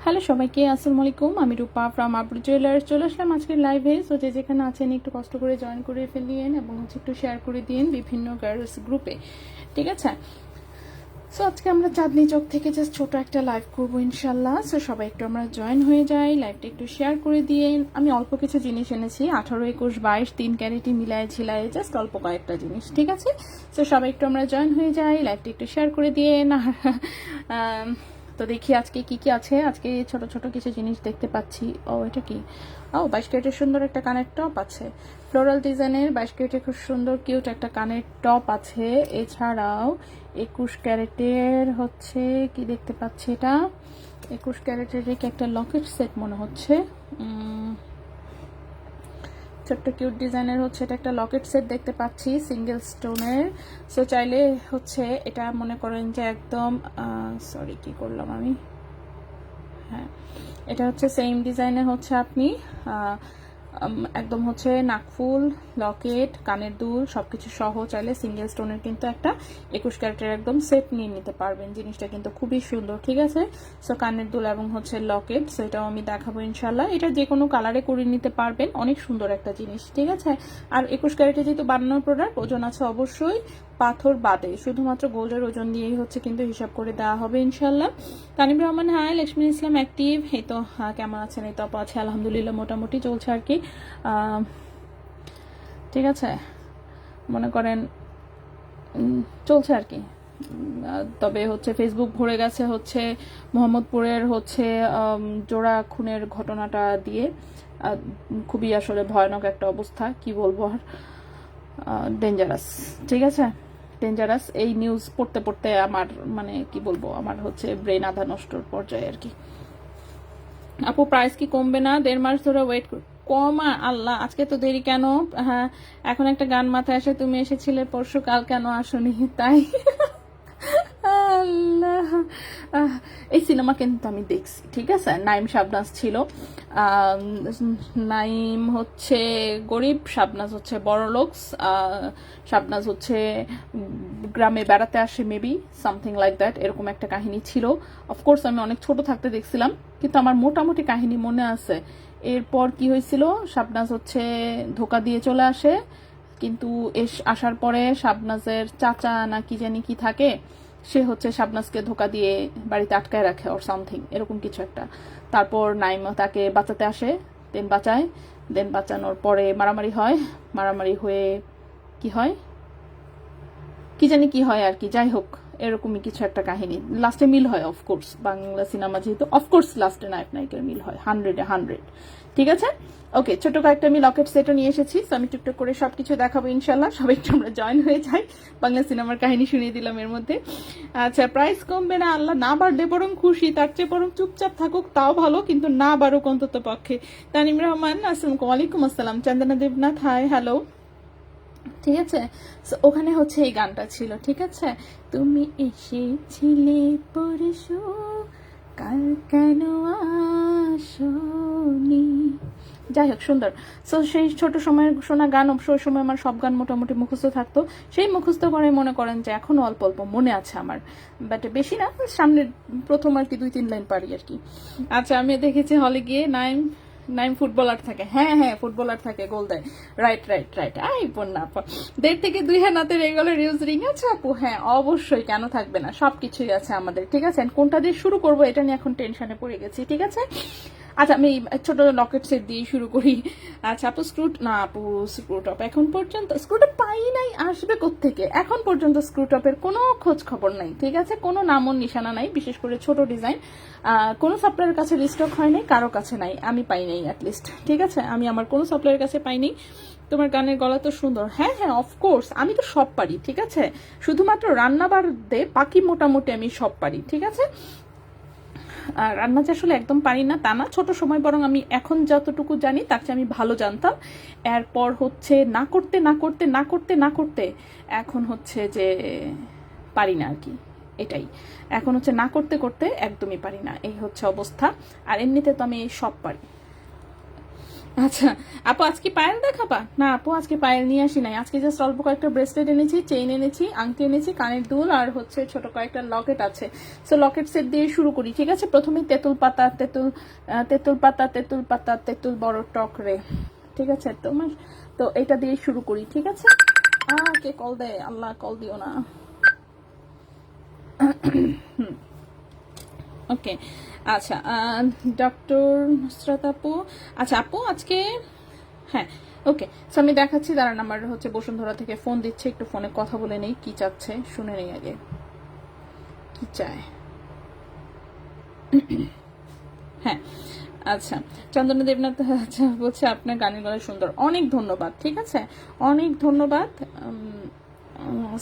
Hello সবাইকে, আসসালামু আলাইকুম। আমি রূপা ফ্রম আবরু জুয়েলার্স চলে আসলাম আজকের লাইভে। সো যে যেখানে আছেন একটু কষ্ট করে জয়েন করে ফেলিয়েন এবং একটু শেয়ার করে দিন বিভিন্ন গার্লস গ্রুপে, ঠিক আছে? সো আজকে আমরা চাঁদনি চক থেকে জাস্ট ছোট একটা লাইভ করবো ইনশাল্লাহ। সো সবাই একটু আমরা জয়েন হয়ে যাই, লাইভটা একটু শেয়ার করে দিন। আমি অল্প কিছু জিনিস এনেছি, 18, 21, 22 3 ক্যারেটই মিলায় ঝিলায়, জাস্ট অল্প কয়েকটা জিনিস, ঠিক আছে? সো সবাই একটু আমরা জয়েন হয়ে যাই, লাইভটা একটু শেয়ার করে দিন। আর তো দেখি আজকে কি কি আছে। আজকে ছোট ছোট কিছু জিনিস দেখতে পাচ্ছি। ও এটা কি? ও 22 ক্যারেটের সুন্দর একটা কানের টপ আছে, ফ্লোরাল ডিজাইনের 22 ক্যারেটের খুব সুন্দর কিউট একটা কানের টপ আছে। এছাড়াও 21 ক্যারেটের হচ্ছে কি দেখতে পাচ্ছি, এটা 21 ক্যারেটের একটা লকেট সেট মনে হচ্ছে, ছোট্ট কিউট ডিজাইনের হচ্ছে এটা একটা লকেট সেট দেখতে পাচ্ছি সিঙ্গেল স্টোনের। সো চাইলে হচ্ছে এটা মনে করেন যে একদম সরি কি করলাম আমি, হ্যাঁ এটা হচ্ছে সেম ডিজাইনের হচ্ছে আপনি একদম হচ্ছে নাকফুল, লকেট, কানের দুল সবকিছু সহ চাইলে সিঙ্গেল স্টোনের কিন্তু একটা 21 ক্যারেটের একদম সেট নিয়ে নিতে পারবেন। জিনিসটা কিন্তু খুবই সুন্দর, ঠিক আছে? সো কানের দুল এবং হচ্ছে লকেট, সো এটাও আমি দেখাবো ইনশাল্লাহ। এটা যে কোনো কালারে করে নিতে পারবেন, অনেক সুন্দর একটা জিনিস, ঠিক আছে? আর 21 ক্যারেটে যেহেতু বানানোর প্রোডাক্ট, ওজন আছে অবশ্যই পাথর বাদে, শুধুমাত্র গোল্ডের ওজন দিয়েই হচ্ছে কিন্তু হিসাব করে দেওয়া হবে ইনশাল্লাহ। তানিম রহমান হাই, লক্ষ্মী ইসলাম অ্যাক্টিভ, এই তো হ্যাঁ কেমন আছেন? এই তো আপা আছে আলহামদুলিল্লাহ, মোটামুটি চলছে আর কি, ঠিক আছে? মনে করেন চলছে আর কি। তবে হচ্ছে ফেসবুক ভরে গেছে হচ্ছে মোহাম্মদপুরের হচ্ছে জোড়া খুনের ঘটনাটা দিয়ে। খুবই আসলে ভয়ানক একটা অবস্থা, কি বলবো আর, ডেঞ্জারাস, ঠিক আছে? ডেঞ্জারাস। এই নিউজ পড়তে পড়তে আমার মানে কি বলবো, আমার হচ্ছে ব্রেন আধা নষ্টর পর্যায়ে আর কি। আপু প্রাইস কি কমবে না? 1.5 মাস ধরে ওয়েট কমা আল্লাহ, আজকে তো দেরি কেন? হ্যাঁ এখন একটা গান মাথায় আসে, তুমি এসেছিলে পরশু, কাল কেন আসনি? তাই আল্লাহ, এই সিনেমা কিন্তু আমি দেখছি, ঠিক আছে? নাইম শাবনাজ ছিল, নাইম হচ্ছে গরিব, শাবনাজ হচ্ছে বড়লোকস, শাবনাজ হচ্ছে গ্রামে বেড়াতে আসে, মেবি সামথিং লাইক দ্যাট, এরকম একটা কাহিনী ছিল। অফকোর্স আমি অনেক ছোট থাকতে দেখছিলাম, কিন্তু আমার মোটামুটি কাহিনী মনে আছে। এরপর কি হয়েছিল, শাবনাজ হচ্ছে ধোকা দিয়ে চলে আসে, কিন্তু আসার পরে শাবনাজের চাচা না কি জানি কি থাকে, সে হচ্ছে শাবনাজকে ধোকা দিয়ে বাড়িতে আটকায় রাখে অর সামথিং এরকম কিছু একটা। তারপর নাইম তাকে বাঁচাতে আসে, দেন বাঁচায়, দেন বাঁচানোর পরে মারামারি হয়, মারামারি হয়ে কি হয় কি জানি কি হয় আর কি, যাই হোক এরকমই কিছু একটা কাহিনী। লাস্টে মিল হয় অফকোর্স, বাংলা সিনেমা যেহেতু অফকোর্স লাস্টে নায়ক নায়িকার মিল হয় 100-100, ঠিক আছে? ওকে, ছোট কয়েকটা আমি লকেট সেটও নিয়ে এসেছি, তো আমি টুকটুক করে সবকিছু দেখাবো ইনশাল্লাহ। সবাই একটু আমরা জয়েন হয়ে যাই, বাংলা সিনেমার কাহিনী শুনিয়ে দিলাম এর মধ্যে। আচ্ছা, প্রাইস কমবে না আল্লাহ, না বাড়লে বরং খুশি, তার চেয়ে বরং চুপচাপ থাকুক তাও ভালো, কিন্তু না বাড়ুক অন্তত পক্ষে। তানিম রহমান আসসালামু আলাইকুম, আসসালাম। চন্দনা দেবনাথ হাই, হ্যালো, ঠিক আছে? ওখানে হচ্ছে এই গানটা ছিল, ঠিক আছে? তুমি এসেছিলে পরশু, কাল কেন আসনি, যাই হোক সুন্দর। সো সেই ছোট সময়ের শোনা গান, অবশ্যই সময় আমার সব গান মোটামুটি মুখস্থ থাকতো। সেই মুখস্থ করে মনে করেন যে এখনো অল্প অল্প মনে আছে আমার, বাট বেশি না, সামনের প্রথম আর কি 2-3 লাইন পারি আর কি। আচ্ছা, আমি দেখেছি হলে গিয়ে নাইম নাইম ফুটবলার থাকে, হ্যাঁ হ্যাঁ ফুটবলার থাকে, গোল দেয়, right right right. I Panna আপা 1.5 থেকে 2 হাতের এগুলোর ইউজ রিং আছে আপু? হ্যাঁ অবশ্যই, কেন থাকবে না, সবকিছুই আছে আমাদের, ঠিক আছে? কোনটা দিয়ে শুরু করবো এটা নিয়ে এখন টেনশনে পড়ে গেছি, ঠিক আছে? আচ্ছা, আমি ছোট লকেট সেট দিয়ে শুরু করি। আচ্ছা আপু স্ক্রুটপ এখন পর্যন্ত স্ক্রুটপ পাই নাই, আসবে কোত্থেকে? এখন পর্যন্ত স্ক্রুটপের কোনো খোঁজ খবর নাই, ঠিক আছে? কোনো নামও নিশানা নাই, বিশেষ করে ছোট ডিজাইন কোনো সাপ্লাইয়ের কাছে রিস্টক হয় নাই, কারো কাছে নাই, আমি পাই নাই অ্যাটলিস্ট, ঠিক আছে? আমি আমার কোনো সাপ্লাইয়ের কাছে পাইনি। তোমার গানের গলা তো সুন্দর, হ্যাঁ হ্যাঁ অফকোর্স, আমি তো সব পারি, ঠিক আছে? শুধুমাত্র রান্না বাদে বাকি মোটামুটি আমি সব পারি, ঠিক আছে? আর রান্না যে আসলে একদম পারি না তা না, ছোট সময় বরং আমি এখন যতটুকু জানি তার চেয়ে আমি ভালো জানতাম। এরপর হচ্ছে না করতে না করতে না করতে না করতে এখন হচ্ছে যে পারি না আর কি, এটাই। এখন হচ্ছে না করতে করতে একদমই পারি না, এই হচ্ছে অবস্থা। আর এমনিতে তো আমি সব পারি। আচ্ছা আপু আজকে পায়েল দেখাবা? না আপু আজকে পায়েল নিয়ে আসি নাই, আজকে জাস্ট অল্প কয়েকটা ব্রেসলেট এনেছি, চেইন এনেছি, আংটি এনেছি, কানের দুল আর হচ্ছে ছোট কয়েকটা লকেট আছে। সো লকেট সেট দিয়ে শুরু করি, ঠিক আছে? প্রথমেই তেঁতুল পাতা, তেঁতুল পাতা, তেঁতুল পাতা, তেঁতুল বড় টক রে, ঠিক আছে? তোমার তো এটা দিয়ে শুরু করি, ঠিক আছে? কে কল দেয়? আল্লাহ কল দিও না। ওকে আচ্ছা, ডক্টর নুসরাত আপু, আচ্ছা আপু আজকে, হ্যাঁ ওকে। সো আমি দেখাচ্ছি, তার নাম্বার হচ্ছে বসুন্ধরা থেকে ফোন দিচ্ছে, একটু ফোনে কথা বলে নেই, কি চাচ্ছে শুনে নেই আগে, কি চায়। হ্যাঁ আচ্ছা, চন্দনা দেবনাথ আচ্ছা বলছে আপনার গানের গলা সুন্দর, অনেক ধন্যবাদ, ঠিক আছে, অনেক ধন্যবাদ।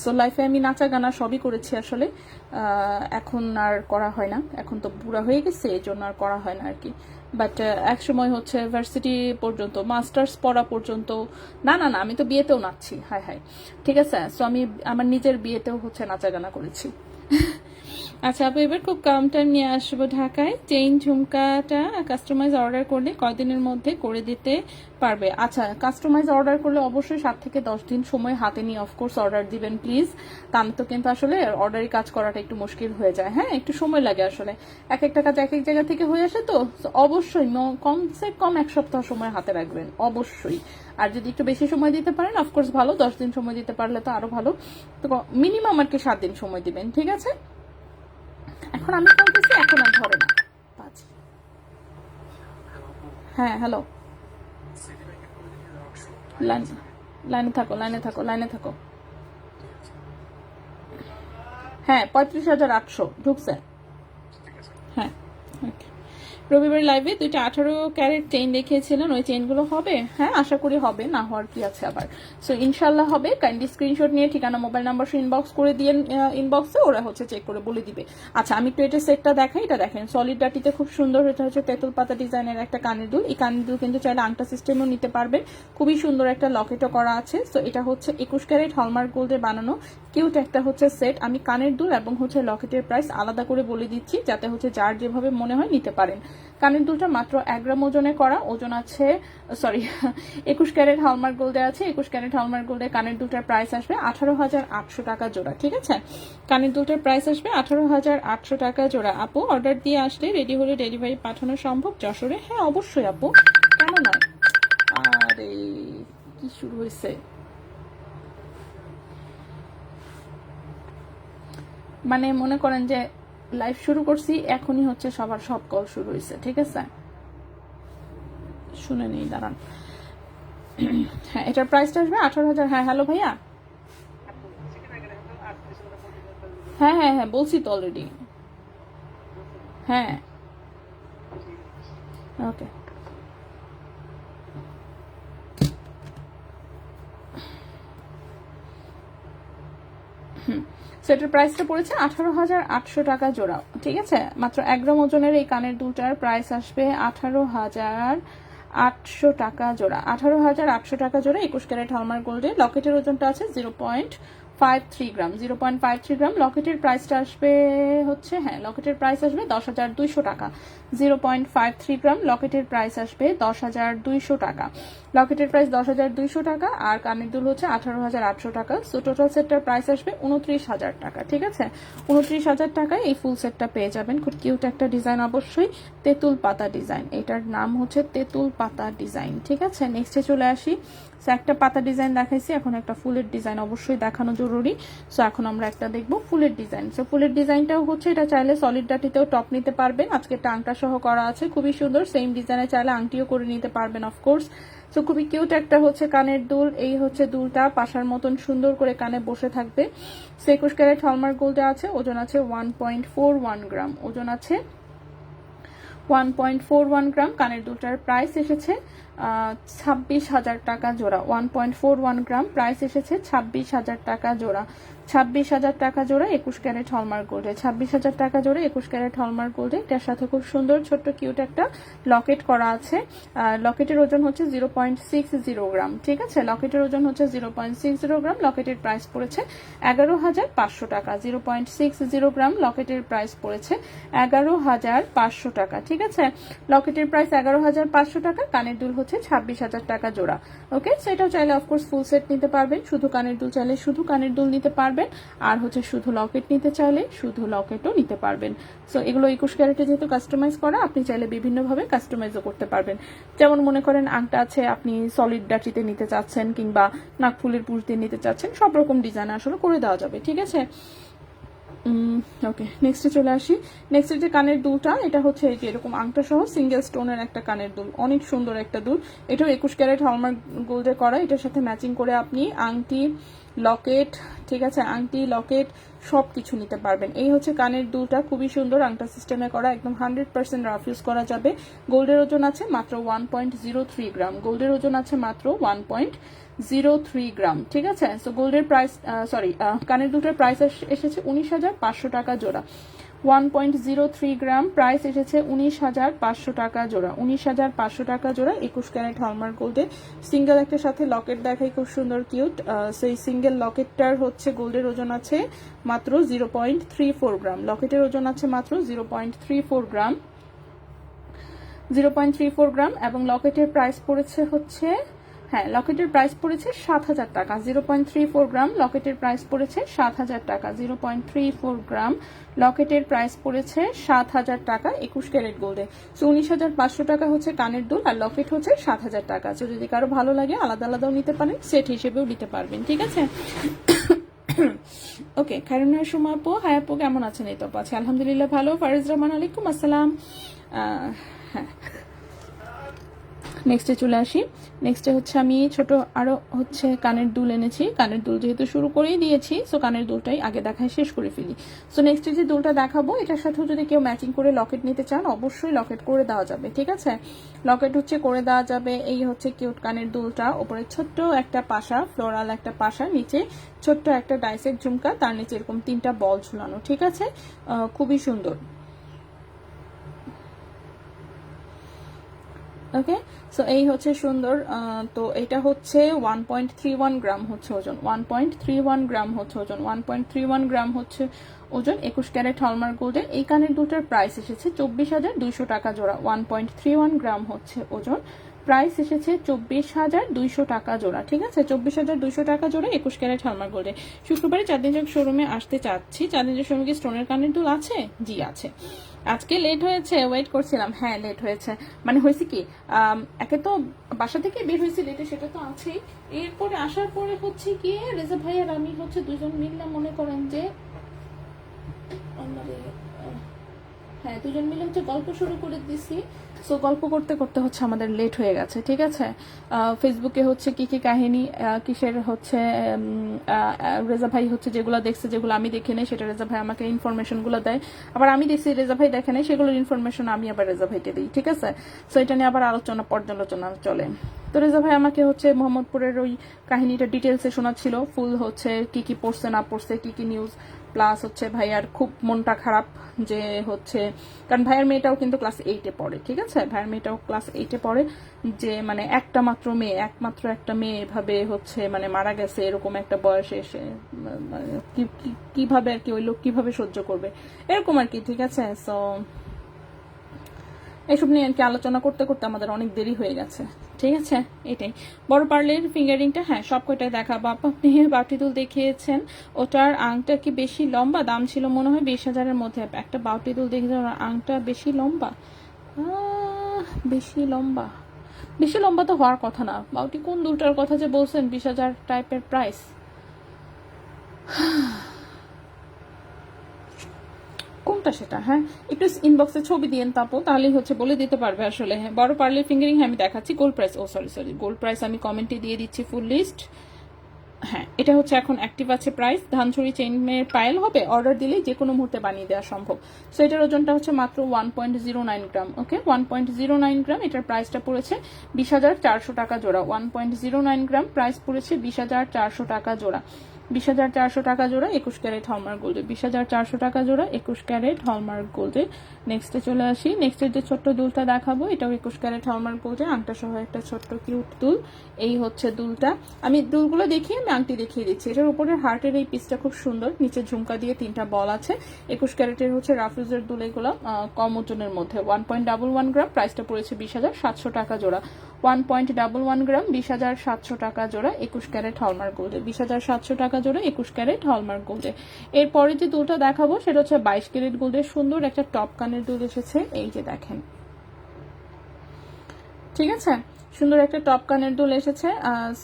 সো লাইফে আমি নাচা গানা সবই করেছি আসলে, এখন আর করা হয় না, এখন তো বুড়া হয়ে গেছে এই জন্য আর করা হয় না আর কি। বাট এক সময় হচ্ছে ভার্সিটি পর্যন্ত, মাস্টার্স পড়া পর্যন্ত, না না না আমি তো বিয়েতেও নাচছি, হায় হায়, ঠিক আছে? সো আমি আমার নিজের বিয়েতেও হচ্ছে নাচা গানা করেছি। আচ্ছা আপু এবার খুব কম টাইম নিয়ে আসবো ঢাকায়, চেইন ঝুমকাটা কাস্টমাইজ অর্ডার করলে কয়দিনের মধ্যে করে দিতে পারবে? আচ্ছা কাস্টমাইজ অর্ডার করলে অবশ্যই 7 থেকে 10 দিন সময় হাতে নিয়ে অফকোর্স অর্ডার দিবেন প্লিজ, তা তো কিন্তু আসলে অর্ডারই কাজ করাটা একটু মুশকিল হয়ে যায়, হ্যাঁ একটু সময় লাগে আসলে, এক একটা কাজ এক এক জায়গা থেকে হয়ে আসে, তো অবশ্যই কমসে কম 1 সপ্তাহ সময় হাতে রাখবেন অবশ্যই। আর যদি একটু বেশি সময় দিতে পারেন অফকোর্স ভালো, 10 দিন সময় দিতে পারলে তো আরো ভালো, তো মিনিমাম আর কি 7 দিন সময় দিবেন, ঠিক আছে? এখন আমি বলতেছি, এখন আর ধরে না পাঁচ। হ্যাঁ হ্যালো, লাইনে থাকো, লাইনে থাকো, লাইনে থাকো। হ্যাঁ 35,800 ঢুকছে। হ্যাঁ ওকে। রবিবার লাইভে 2টা 18 ক্যারেট চেইন দেখিয়েছিলেন, ওই চেইনগুলো হবে? হ্যাঁ আশা করি হবে, না হওয়ার কি আছে আবার। সো ইনশাল্লাহ হবে, কাইন্ডলি স্ক্রিনশট নিয়ে ঠিকানা মোবাইল নাম্বার ইনবক্স করে দিয়ে, ইনবক্সে ওরা হচ্ছে চেক করে বলে দিবে। আচ্ছা আমি একটু এটা সেটটা দেখাই, এটা দেখেন সলিড ডাটিতে খুব সুন্দর, এটা হচ্ছে তেঁতুল পাতা ডিজাইনের একটা কানের দুল, এই কানের দুল কিন্তু চাইলে আংটা সিস্টেমও নিতে পারবেন, খুবই সুন্দর একটা লকেটও করা আছে। সো এটা হচ্ছে 21 ক্যারেট হলমার্ক গোল্ডে বানানো কিউট একটা হচ্ছে সেট। আমি কানের দুল এবং হচ্ছে লকেটের প্রাইস আলাদা করে বলে দিচ্ছি যাতে হচ্ছে যার যেভাবে মনে হয় নিতে পারেন। কানের দুলটা মাত্র 1 গ্রাম ওজনে করা, ওজন আছে, সরি 21 ক্যারেট হলমার্ক গোল্ডে আছে, 21 ক্যারেট হলমার্ক গোল্ডে কানের দুলটার প্রাইস আসবে 18,800 টাকা জোড়া, ঠিক আছে? কানের দুলটার প্রাইস আসবে 18,800 টাকা জোড়া। আপু অর্ডার দিয়ে আসলে রেডি হলে ডেলিভারি পাঠানো সম্ভব যশোরে? হ্যাঁ অবশ্যই আপু, কেন নয়। আরে কি শুরু হয়েছে, মানে মনে করেন যে লাইভ শুরু করছি এখনই হচ্ছে সবার সব কল শুরু হয়েছে, ঠিক আছে? শুনে নেই দাঁড়ান। হ্যাঁ এটার প্রাইসটা আসবে 18,000। হ্যাঁ হ্যালো ভাইয়া, হ্যাঁ হ্যাঁ হ্যাঁ বলছি তো অলরেডি। হ্যাঁ ওকে। সেটার প্রাইসটা পড়েছে 18,800 টাকা জোড়া, ঠিক আছে? মাত্র 1 গ্রাম ওজনের এই কানের দুলটার প্রাইস আসবে 18,800 টাকা জোড়া, 18,800 টাকা জোড়া। 21 ক্যারেট হলমার্ক গোল্ডে, লকেটের ওজনটা আছে 0.53 গ্রাম, 0.53 গ্রাম। লকেটের প্রাইসটা আসবে হচ্ছে, হ্যাঁ লকেটের প্রাইস আসবে 10,200 টাকা, 0.53 গ্রাম লকেটের প্রাইস আসবে 10,200 টাকা, লকেটের প্রাইস 10,200 টাকা। আর কানের দুল হচ্ছে 18,800 টাকা। সো টোটাল সেটটার প্রাইস আসবে 29,000 টাকা, ঠিক আছে? 29,000 টাকায় এই ফুল সেটটা পেয়ে যাবেন। খুব কিউট একটা ডিজাইন, অবশ্যই তেঁতুল পাতা ডিজাইন, এটার নাম হচ্ছে তেঁতুল পাতা ডিজাইন, ঠিক আছে? নেক্সটে চলে আসি। সো একটা পাতা ডিজাইন দেখাইছি, এখন একটা ফুলের ডিজাইন অবশ্যই দেখানো জরুরি। সো এখন আমরা একটা দেখবো ফুলের ডিজাইন। সো ফুলের ডিজাইনটাও হচ্ছে, এটা চাইলে সলিড ডাটিতেও টপ নিতে পারবেন, আজকে একটা আংটা সহ করা আছে, খুবই সুন্দর। সেম ডিজাইনে চাইলে আংটিও করে নিতে পারবেন অফকোর্স। সো খুবই কিউট একটা হচ্ছে কানের দুল, এই হচ্ছে দুলটা পাশার মতন সুন্দর করে কানে বসে থাকবে। 21 ক্যারেট হলমার্ক গোল্ডে আছে, ওজন আছে 1.41 গ্রাম, ওজন আছে 1.41 গ্রাম। কানের দুলটার প্রাইস এসেছে 26,000 টাকা জোড়া, 1.41 গ্রাম প্রাইস এসেছে 26,000 টাকা জোড়া। 26,000 টাকা জোড়া 21 ক্যারেট হলমার্ক গোল্ডে, 26,000 টাকা জোড়া 21 ক্যারেট হলমার্ক গোল্ডে। এটার সাথে খুব সুন্দর ছোট্ট কিউট একটা লকেট করা আছে। লকেটের ওজন হচ্ছে 0.60 গ্রাম, ঠিক আছে, লকেটের ওজন হচ্ছে 0.60 গ্রাম। লকেটের প্রাইস পড়েছে 11,500 টাকা। 0.60 গ্রাম, লকেটের প্রাইস পড়েছে 11,500 টাকা, ঠিক আছে। লকেটের প্রাইস 11,500 টাকা। কানের দুল হচ্ছে 26,000 টাকা জোড়া। ওকে, সেটাও চাইলে অফকোর্স ফুল সেট নিতে পারবেন, শুধু কানের দুল চাইলে শুধু কানের দুল নিতে পারবেন, আর হচ্ছে শুধু লকেট নিতে চাইলে শুধু লকেটও নিতে পারবেন। সো এগুলো 21 ক্যারেটে যেহেতু কাস্টমাইজ করা, আপনি চাইলে বিভিন্নভাবে কাস্টমাইজও করতে পারবেন। যেমন মনে করেন আংটা আছে, আপনি সলিড ডাটিতে নিতে চাচ্ছেন কিংবা নাকফুলের পুঁজ দিয়ে নিতে চাচ্ছেন, সব রকম ডিজাইন আসলে করে দেওয়া যাবে, ঠিক আছে। ওকে, নেক্সটে চলে আসি। নেক্সটের যে কানের দুলটা, এটা হচ্ছে এই যে এরকম আংটা সহ সিঙ্গেল স্টোনের একটা কানের দুল, অনেক সুন্দর একটা দুল। এটাও 21 ক্যারেট হলমার্ক গোল্ডে করা। এটার সাথে ম্যাচিং করে আপনি আংটি, লকেট, ঠিক আছে, আংটি, লকেট সব কিছু নিতে পারবেন। এই হচ্ছে কানের দুলটা, খুবই সুন্দর আংটা সিস্টেমে করা, একদম 100% রাফ ইউজ করা যাবে। গোল্ডের ওজন আছে মাত্র 1.03 গ্রাম, গোল্ডের ওজন আছে মাত্র 1.03 গ্রাম, ঠিক আছে। সো গোল্ডের প্রাইস, কানের দুলটার প্রাইস এসেছে 19,500 টাকা জোড়া। 1.03 গ্রাম, প্রাইস এসেছে 19,500 টাকা জোড়া। 19,500 টাকা জোড়া 21 ক্যারেট হলমার্ক গোল্ডে। সিঙ্গেল একটা সাথে লকেট দেখাই, খুব সুন্দর কিউট। সেই সিঙ্গেল লকেটটার হচ্ছে গোল্ডের ওজন আছে মাত্র 0.34 গ্রাম, লকেটের ওজন আছে মাত্র 0.34 গ্রাম, 0.34 গ্রাম। এবং লকেটের প্রাইস পড়েছে হচ্ছে, হ্যাঁ, লকেটের প্রাইস পড়েছে 7,000 টাকা। 0.34 গ্রাম, লকেটের প্রাইস পড়েছে 7,000 টাকা। 0.34 গ্রাম, লকেটের প্রাইস পড়েছে 7,000 টাকা 21 ক্যারেট গোল্ডে। সো 19,500 টাকা হচ্ছে কানের দুল, আর লকেট হচ্ছে 7,000 টাকা। সো যদি কারো ভালো লাগে আলাদা আলাদাও নিতে পারেন, সেট হিসেবেও নিতে পারবেন, ঠিক আছে। ওকে, খায়রুন্নাহ সুমা আপু, হাই আপু, কেমন আছেন? এই তো আছে আলহামদুলিল্লাহ ভালো। ফারিজ রহমান, আলাইকুম আসসালাম। হ্যাঁ, নেক্সটে চলে আসি। নেক্সটে হচ্ছে আমি ছোট আরো হচ্ছে কানের দুল এনেছি। কানের দুল যেহেতু শুরু করেই দিয়েছি, সো কানের দুলটাই আগে দেখায় শেষ করে ফেলি। সো নেক্সটে যে দুলটা দেখাবো, এটার সাথেও যদি কেউ ম্যাচিং করে লকেট নিতে চান, অবশ্যই লকেট করে দেওয়া যাবে, ঠিক আছে। লকেট হচ্ছে করে দেওয়া যাবে। এই হচ্ছে কিউট কানের দুলটা, উপরে ছোট্ট একটা পাশা, ফ্লোরাল একটা পাশা, নিচে ছোট্ট একটা ডাইসের ঝুমকা, তার নিচে এরকম 3টা বল ঝুলানো, ঠিক আছে। খুবই সুন্দর। ওকে, সো এই হচ্ছে সুন্দর। তো এটা হচ্ছে 1.31 গ্রাম হচ্ছে ওজন, 1.31 গ্রাম হচ্ছে ওজন, 1.31 গ্রাম হচ্ছে ওজন 21 ক্যারেট হলমার্ক গোল্ডে। এই কানের দুটার প্রাইস এসেছে 24,200 টাকা জোড়া। 1.31 গ্রাম হচ্ছে ওজন, প্রাইস এসেছে 24,200 টাকা জোড়া, ঠিক আছে। 24,200 টাকা জোড়া 21 ক্যারেট হলমার্ক গোল্ডে। শুক্রবারে চাঁদনি চক শোরুমে আসতে চাচ্ছি। চাঁদনি চক শোরুমে কি স্টোনের কানের দুল আছে? জি আছে। আজকে লেট হয়েছে, ওয়েট করছিলাম। হ্যাঁ, লেট হয়েছে, মানে হয়েছে কি, একে তো বাসা থেকে বের হয়েছে লেটে, সেটা তো আছেই। এরপরে আসার পরে হচ্ছে গিয়ে রেজা ভাই আর আমি হচ্ছে দুজন মিললে মনে করেন যে, হ্যাঁ, দুজন মিলে হচ্ছে গল্প শুরু করে দিছি। সো গল্প করতে করতে হচ্ছে আমাদের লেট হয়ে গেছে, ঠিক আছে। ফেসবুকে হচ্ছে কি কি কাহিনী, কিসের হচ্ছে রেজা ভাই হচ্ছে যেগুলো দেখছে, যেগুলো আমি দেখি নাই, সেটা রেজা ভাই আমাকে ইনফরমেশনগুলো দেয়। আবার আমি দেখছি রেজা ভাই দেখে নাই, সেগুলোর ইনফরমেশন আমি আবার রেজা ভাইকে দিই, ঠিক আছে। সো এটা নিয়ে আবার আলোচনা পর্যালোচনা চলে। তো রেজা ভাই আমাকে হচ্ছে মোহাম্মদপুরের ওই কাহিনীটা ডিটেলসে শোনাচ্ছিল, ফুল হচ্ছে কি কি পড়ছে না পড়ছে, কি কি নিউজ, প্লাস হচ্ছে ভাইয়ার খুব মনটা খারাপ যে হচ্ছে, কারণ ভাইয়ার মেয়েটাও কিন্তু ক্লাস 8-এ পড়ে, ঠিক আছে। ভাইয়ার মেয়েটাও ক্লাস 8-এ পড়ে, যে মানে একমাত্র একটা মেয়ে এভাবে হচ্ছে মানে মারা গেছে, এরকম একটা বয়সে এসে কিভাবে আর কি ওই লোক কিভাবে সহ্য করবে, এরকম আর কি, ঠিক আছে। সো এসব নিয়ে আর কি আলোচনা করতে করতে আমাদের অনেক দেরি হয়ে গেছে, ঠিক আছে। এটাই বড় পার্লের ফিঙ্গারিংটা, হ্যাঁ সব কয়টাই দেখাবো। আপনি বাউটি দুল দেখিয়েছেন, ওটার আংটা কি বেশি লম্বা? দাম ছিল মনে হয় 20,000-এর মধ্যে। একটা বাউটি দুল দেখেছেন, ওর আংটা বেশি লম্বা, বেশি লম্বা তো হওয়ার কথা না। বাউটি কোন দুলটার কথা যে বলছেন 20,000 টাইপের প্রাইস? কোনটা সেটা? হ্যাঁ, একটু ইনবক্সে ছবি দিয়েন তাপো, তাহলেই হচ্ছে বলে দিতে পারবে আসলে। হ্যাঁ, বড় পার্লের ফিঙ্গারিং, হ্যাঁ আমি দেখাচ্ছি। Gold price, sorry gold price আমি কমেন্টে দিয়ে দিচ্ছি ফুল লিস্ট। হ্যাঁ, এটা হচ্ছে এখন অ্যাক্টিভ আছে প্রাইস। ধানছড়ি চেইনের পায়েল হবে, অর্ডার দিলেই যে কোনো মুহূর্তে বানিয়ে দেওয়া সম্ভব। সো এটার ওজনটা হচ্ছে মাত্র 1.09 গ্রাম। ওকে, 1.09 গ্রাম। এটার প্রাইসটা পড়েছে 20,400 টাকা জোড়া। 1.09 গ্রাম, প্রাইস পড়েছে 20,400 টাকা জোড়া। 20,400 টাকা জোড়া 21 ক্যারেট হলমার্ক গোল্ডে, 20,400 টাকা জোড়া 21 ক্যারেট হলমার্ক গোল্ডে। নেক্সটে চলে আসি, নেক্সটের যে ছোট্ট দুলটা দেখাবো এটাও 21 ক্যারেট হলমার্ক গোল্ডে, আংটা সহ একটা ছোট্ট কিউট দুল। এই হচ্ছে দুলটা, আমি দুলগুলো দেখিয়ে আমি আংটি দেখিয়ে দিচ্ছি। এটার উপরের হার্টের এই পিসটা খুব সুন্দর, নিচে ঝুমকা দিয়ে 3টা বল আছে। 21 ক্যারেটের হচ্ছে রাফিউজের দুল, এগুলো কম ওজনের মধ্যে। 1.11 গ্রাম, প্রাইসটা পড়েছে 20,700 টাকা জোড়া। 1.11 গ্রাম, 20,700 টাকা জোড়া 21 ক্যারেট হলমার্ক গোল্ডে, 20,700 টাকা জোড়া 21 ক্যারেট হলমার্ক গোল্ডে। এরপরে যে দুলটা দেখাবো সেটা হচ্ছে 22 ক্যারেট গোল্ডের সুন্দর একটা টপ কানের দুল এসেছে, এই যে দেখেন, ঠিক আছে, সুন্দর একটা টপ কানের দুল এসেছে।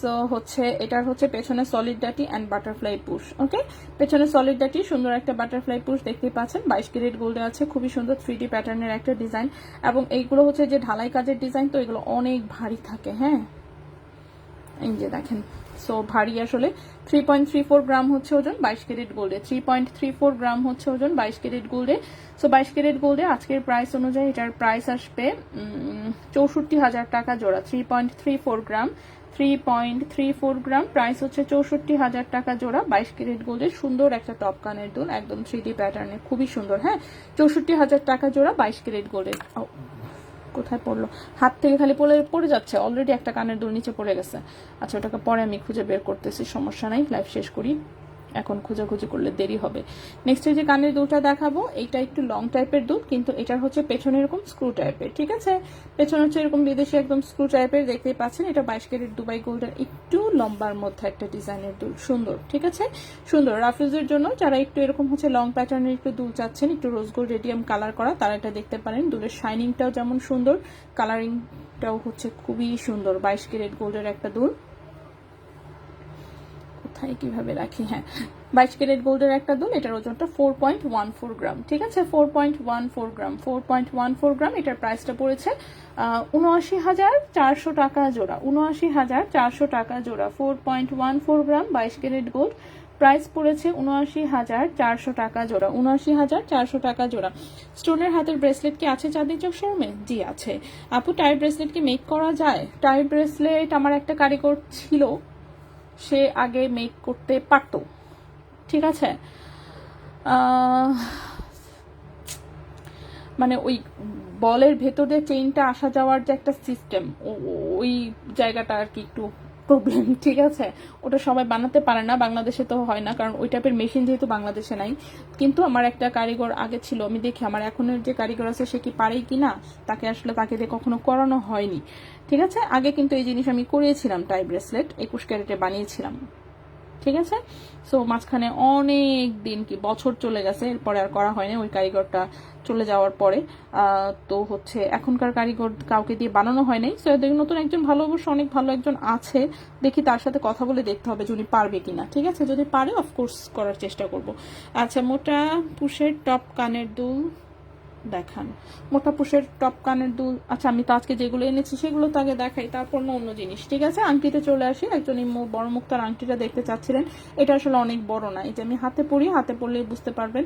সো হচ্ছে এটার হচ্ছে পেছনে সলিড ডাটি অ্যান্ড বাটারফ্লাই পুশ। ওকে, পেছনে সলিড ডাটি, সুন্দর একটা বাটারফ্লাই পুশ দেখতেই পাচ্ছেন। 22 ক্যারেট গোল্ডে আছে, খুবই সুন্দর 3D প্যাটার্নের একটা ডিজাইন, এবং এইগুলো হচ্ছে যে ঢালাই কাজের ডিজাইন, তো এগুলো অনেক ভারী থাকে। হ্যাঁ, এই যে দেখেন, সো ভারী আসলে। 3.34 গ্রাম হচ্ছে ওজন 22 ক্যারেট গোল্ডে, 3.34 গ্রাম হচ্ছে ওজন 22 ক্যারেট গোল্ডে। সো 22 ক্যারেট গোল্ডে আজকের প্রাইস অনুযায়ী এটার প্রাইস আসবে 64,000 টাকা জোড়া। 3.34 গ্রাম, 3.34 গ্রাম, প্রাইস হচ্ছে 64,000 টাকা জোড়া। 22 ক্যারেট গোল্ডের সুন্দর একটা টপ কানের দুল, একদম 3D প্যাটার্নে, খুবই সুন্দর। হ্যাঁ, 64,000 টাকা জোড়া 22 ক্যারেট গোল্ডের। কোথায় পড়লো, হাত থেকে খালি পড়ে যাচ্ছে, অলরেডি একটা কানের দুল নিচে পড়ে গেছে। আচ্ছা, ওটাকে পরে আমি খুঁজে বের করতেছি, সমস্যা নাই, লাইভ শেষ করি, এখন খোঁজাখুঁজি করলে দেরি হবে। নেক্সট যে কানের দুলটা দেখাবো এইটা একটু লং টাইপের দুল, কিন্তু এটার হচ্ছে পেছনে এরকম স্ক্রু টাইপের, ঠিক আছে, পেছনে হচ্ছে এরকম বিদেশি একদম স্ক্রু টাইপের, দেখতেই পাচ্ছেন। এটা 22 ক্যারেট দুবাই গোল্ডের একটু লম্বার মধ্যে একটা ডিজাইনের দুল, সুন্দর, ঠিক আছে, সুন্দর। রাফিউজের জন্য যারা একটু এরকম হচ্ছে লং প্যাটার্নের একটু দুল চাচ্ছেন, একটু রোজ গোল্ড রেডিয়াম কালার করা, তারা এটা দেখতে পারেন। দুলের শাইনিংটাও যেমন সুন্দর, কালারিংটাও হচ্ছে খুবই সুন্দর। 22 ক্যারেট গোল্ডের একটা দুল, কিভাবে রাখি, হ্যাঁ, 22 ক্যারেট গোল্ডের একটা দুল, এটার ওজনটা 4.14 গ্রাম, ঠিক আছে, 4.14 গ্রাম, 4.14 গ্রাম। এটার প্রাইসটা পড়েছে 79,400 টাকা জোড়া, 79,400 টাকা জোড়া। 4.14 গ্রাম 22 ক্যারেট গোল্ড, প্রাইস পড়েছে 79,400 টাকা জোড়া, 79,400 টাকা জোড়া। স্টোনের হাতের ব্রেসলেট কি আছে চাঁদনি চক শোরুমে? জি আছে। আপু, টাই ব্রেসলেট কি মেক করা যায়? টাই ব্রেসলেট আমার একটা কারিগর ছিল, সে আগে মেক করতে পারতো, ঠিক আছে, মানে ওই বলের ভেতরে চেইনটা আসা যাওয়ার যে একটা সিস্টেম, ওই জায়গাটা আর কি একটু প্রবলেম, ঠিক আছে, ওটা সবাই বানাতে পারে না, বাংলাদেশে তো হয় না, কারণ ওই টাইপের মেশিন যেহেতু বাংলাদেশে নাই। কিন্তু আমার একটা কারিগর আগে ছিল, আমি দেখি আমার এখনের যে কারিগর আছে সে কি পারেই কিনা, তাকে আসলে তাকে দিয়ে কখনো করানো হয়নি, ঠিক আছে। আগে কিন্তু এই জিনিস আমি করিয়েছিলাম, টাই ব্রেসলেট 21 ক্যারেটে বানিয়েছিলাম, ঠিক আছে। সো মাঝখানে অনেক দিন, কি বছর চলে গেছে, এরপরে আর করা হয়নি, ওই কারিগরটা চলে যাওয়ার পরে। তো হচ্ছে এখনকার কারিগর কাউকে দিয়ে বানানো হয় নাই। সো দেখুন, নতুন একজন ভালো, অবশ্য অনেক ভালো একজন আছে, দেখি তার সাথে কথা বলে দেখতে হবে যে উনি পারবে কিনা, ঠিক আছে, যদি পারে অফকোর্স করার চেষ্টা করব। আচ্ছা, মোটা পুশের টপ কানের দুল দেখান, মোটা পুশের টপ কানের দুল। আচ্ছা, আমি তো আজকে যেগুলো এনেছি সেগুলো তো আগে দেখাই, তারপর না অন্য জিনিস, ঠিক আছে। আংটিতে চলে আসি, একজন এই বড় মুক্তার আংটিটা দেখতে চাচ্ছিলেন, এটা আসলে অনেক বড় না, এই যে আমি হাতে পরি, হাতে পরলেই বুঝতে পারবেন,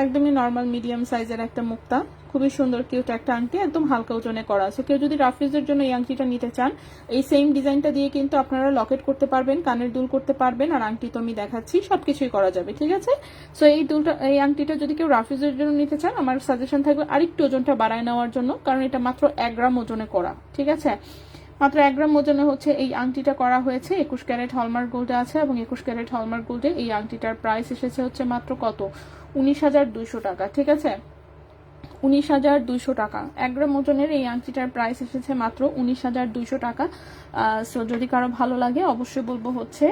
একদমই নর্মাল মিডিয়াম সাইজের একটা মুক্তা, খুবই সুন্দর কিউট একটা আংটি, একদম হালকা ওজনে করা আছে। কেউ যদি রাফিউজের জন্য এই আংটিটা নিতে চান, এই সেম ডিজাইনটা দিয়ে কিন্তু আপনারা লকেট করতে পারবেন, কানের দুল করতে পারবেন, আর আংটি তো আমি দেখাচ্ছি, সবকিছুই করা যাবে, ঠিক আছে। সো এই দুলটা, এই আংটিটা যদি কেউ রাফিউজের জন্য নিতে চান, আমার সাজেশন থাকবে আরেকটু ওজনটা বাড়ায় নেওয়ার জন্য, কারণ এটা মাত্র 1 গ্রাম ওজনে করা, ঠিক আছে, মাত্র 1 গ্রাম ওজনে হচ্ছে এই আংটিটা করা হয়েছে। 21 ক্যারেট হলমার্ক গোল্ডে আছে, এবং 21 ক্যারেট হলমার্ক গোল্ডে এই আংটিটার প্রাইস এসেছে হচ্ছে মাত্র কত, 19,200 টাকা, ঠিক আছে, 19,200 টাকা। 1 গ্রাম ওজনের এই আংটিটার প্রাইস এসেছে মাত্র 19,200 টাকা। সো যদি কারো ভালো লাগে অবশ্যই বলবো হচ্ছে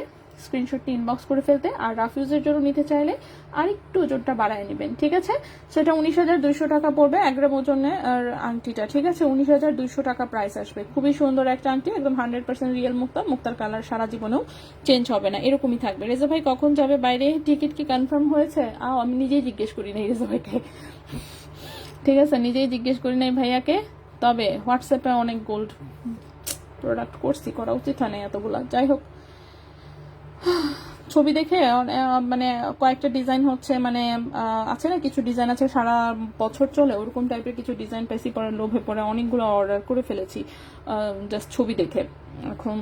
স্ক্রিনশটটি ইনবক্স করে ফেলতে, আর রাফিউজের জন্য নিতে চাইলে আরেকটু ওজনটা বাড়ায় নেবেন, ঠিক আছে। সেটা 19,200 টাকা পড়বে 1 গ্রাম ওজনে আর আংটিটা, ঠিক আছে, 19,200 টাকা প্রাইস আসবে। খুবই সুন্দর একটা আংটি, একদম 100% রিয়েল মুক্তা, মুক্তার কালার সারা জীবনেও চেঞ্জ হবে না, এরকমই থাকবে। রেজা ভাই কখন যাবে বাইরে, টিকিট কি কনফার্ম হয়েছে? আমি নিজেই জিজ্ঞেস করি নাই রেজা ভাইকে, ঠিক আছে, নিজেই জিজ্ঞেস করি নাই ভাইয়াকে, তবে হোয়াটসঅ্যাপে অনেক গোল্ড প্রোডাক্ট করছি, করা উচিত হয় না এতগুলা, যাই হোক, ছবি দেখে মানে কয়েকটা ডিজাইন হচ্ছে, মানে আছে না, কিছু ডিজাইন আছে সারা বছর চলে, ওরকম টাইপের কিছু ডিজাইন পেয়েছি, পরে লোভে পরে অনেকগুলো অর্ডার করে ফেলেছি জাস্ট ছবি দেখে। এখন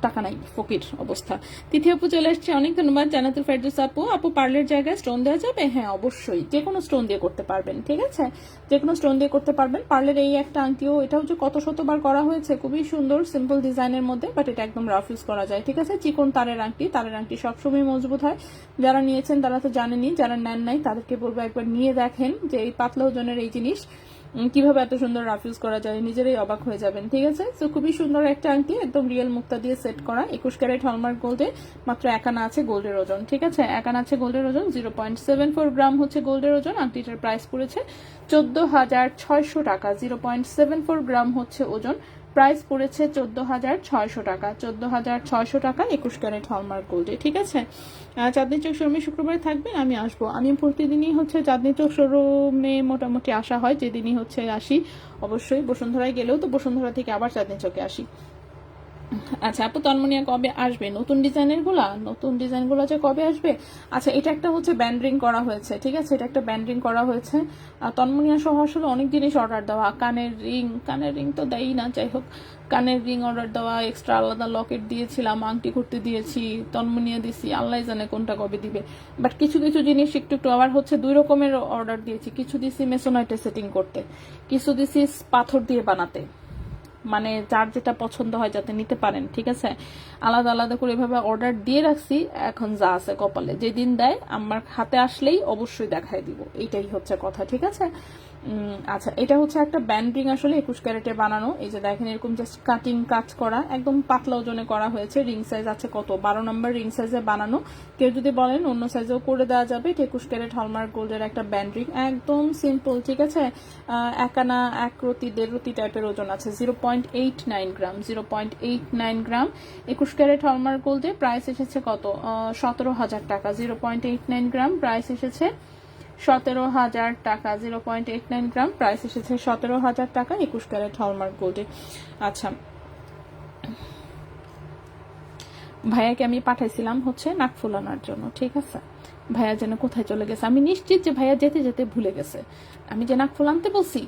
টাকা নাই, ফকির অবস্থা। তৃতীয় আপু চলে আসছে, অনেক ধন্যবাদ। জান্নাতুল ফেরদৌস আপু, আপু পার্লের জায়গায় স্টোন দেওয়া যাবে? হ্যাঁ অবশ্যই, যে কোনো স্টোন দিয়ে করতে পারবেন, ঠিক আছে, যে কোনো স্টোন দিয়ে করতে পারবেন। পার্লের এই একটা আংটিও, এটাও যে কত শতবার করা হয়েছে, খুবই সুন্দর সিম্পল ডিজাইনের মধ্যে, বাট এটা একদম রাফ ইউজ করা যায়, ঠিক আছে। চিকন তারের আংটি, তারের আংটি সবসময় মজবুত হয়। যারা নিয়েছেন তারা তো জানেনই, যারা নেন নাই তাদেরকে বলবো একবার নিয়ে দেখেন যে এই পাতলা ওজনের এই জিনিস কিভাবে এত সুন্দর রাফ ইউজ করা যায়, নিজেরাই অবাক হয়ে যাবেন, ঠিক আছে। তো খুবই সুন্দর একটা আংটি, একদম রিয়েল মুক্তা দিয়ে সেট করা, 21 ক্যারেট হলমার্ক গোল্ডে, মাত্র 1 আনা আছে গোল্ডের ওজন, ঠিক আছে, 1 আনা আছে গোল্ডের ওজন, 0.74 গ্রাম হচ্ছে গোল্ডের ওজন। আংটিটার প্রাইস পড়েছে 14,600 টাকা, 0.74 গ্রাম হচ্ছে ওজন, প্রাইস পড়েছে 14,600 টাকা, 14,600 টাকা 21 ক্যারেট হলমার্ক গোল্ডে, ঠিক আছে। চাঁদনী চৌক শোরুমে শুক্রবারে থাকবেন, আমি আসবো, আমি প্রতিদিনই হচ্ছে চাঁদনী চৌক শোরুমে মোটামুটি আসা হয়, যেদিনই হচ্ছে আসি অবশ্যই, বসুন্ধরায় গেলেও তো বসুন্ধরা থেকে আবার চাঁদনী চৌকে আসি। আচ্ছা আপু, তন্মনিয়া কবে আসবে? নতুন ডিজাইনগুলো যে কবে আসবে? আচ্ছা, এটা একটা হচ্ছে ব্যান্ড রিং করা হয়েছে, ঠিক আছে, এটা একটা ব্যান্ড রিং করা হয়েছে। তন্মনিয়া সহ আসলে অনেক জিনিস অর্ডার দেওয়া, কানের রিং তো দেয়ই না, যাই হোক, কানের রিং অর্ডার দেওয়া, এক্সট্রা আলাদা লকেট দিয়েছিলাম, আংটি করতে দিয়েছি, তন্মনিয়া দিছি, আল্লাহ জানে কোনটা কবে দিবে। বাট কিছু কিছু জিনিস একটু একটু আবার হচ্ছে 2 রকমের অর্ডার দিয়েছি, কিছু দিছি মেসোনাইটে সেটিং করতে, কিছু দিছি পাথর দিয়ে বানাতে, মানে যার যেটা পছন্দ হয় যাতে নিতে পারেন, ঠিক আছে। আলাদা আলাদা করে এভাবে অর্ডার দিয়ে রাখছি, এখন যা আছে কপালে, যেদিন দেয় আমার হাতে আসলেই অবশ্যই দেখাই দিব, এইটাই হচ্ছে কথা, ঠিক আছে। আচ্ছা, এটা হচ্ছে একটা ব্যান্ড রিং, আসলে 21 ক্যারেটে বানানো, এই যে দেখেন এরকম জাস্ট কাটিং কাজ করা, একদম পাতলা ওজনে করা হয়েছে। রিং সাইজ আছে কত, 12 নম্বর রিং সাইজে বানানো, কেউ যদি বলেন অন্য সাইজেও করে দেওয়া যাবে। 21 ক্যারেট হলমার্ক গোল্ডের একটা ব্যান্ড রিং, একদম সিম্পল, ঠিক আছে। 1 আনা 1 রতি 1.5 রতি টাইপের ওজন আছে, 0.89 গ্রাম, 0.89 গ্রাম 21 ক্যারেট হলমার্ক গোল্ডে, প্রাইস এসেছে কত, 17,000 টাকা, 0.89 গ্রাম, প্রাইস এসেছে 17,000 টাকা, 0.89 গ্রাম, প্রাইস এসেছে 17,000 টাকা 21 ক্যারেট হলমার্ক গোল্ডে। আচ্ছা, ভাইয়াকে আমি পাঠাইছিলাম হচ্ছে নাক ফুলানোর জন্য, ঠিক আছে। ভাইয়া যেন কোথায় চলে গেছে, আমি নিশ্চিত যে ভাইয়া যেতে যেতে ভুলে গেছে। আমি যে নাক ফুলানতে বলছি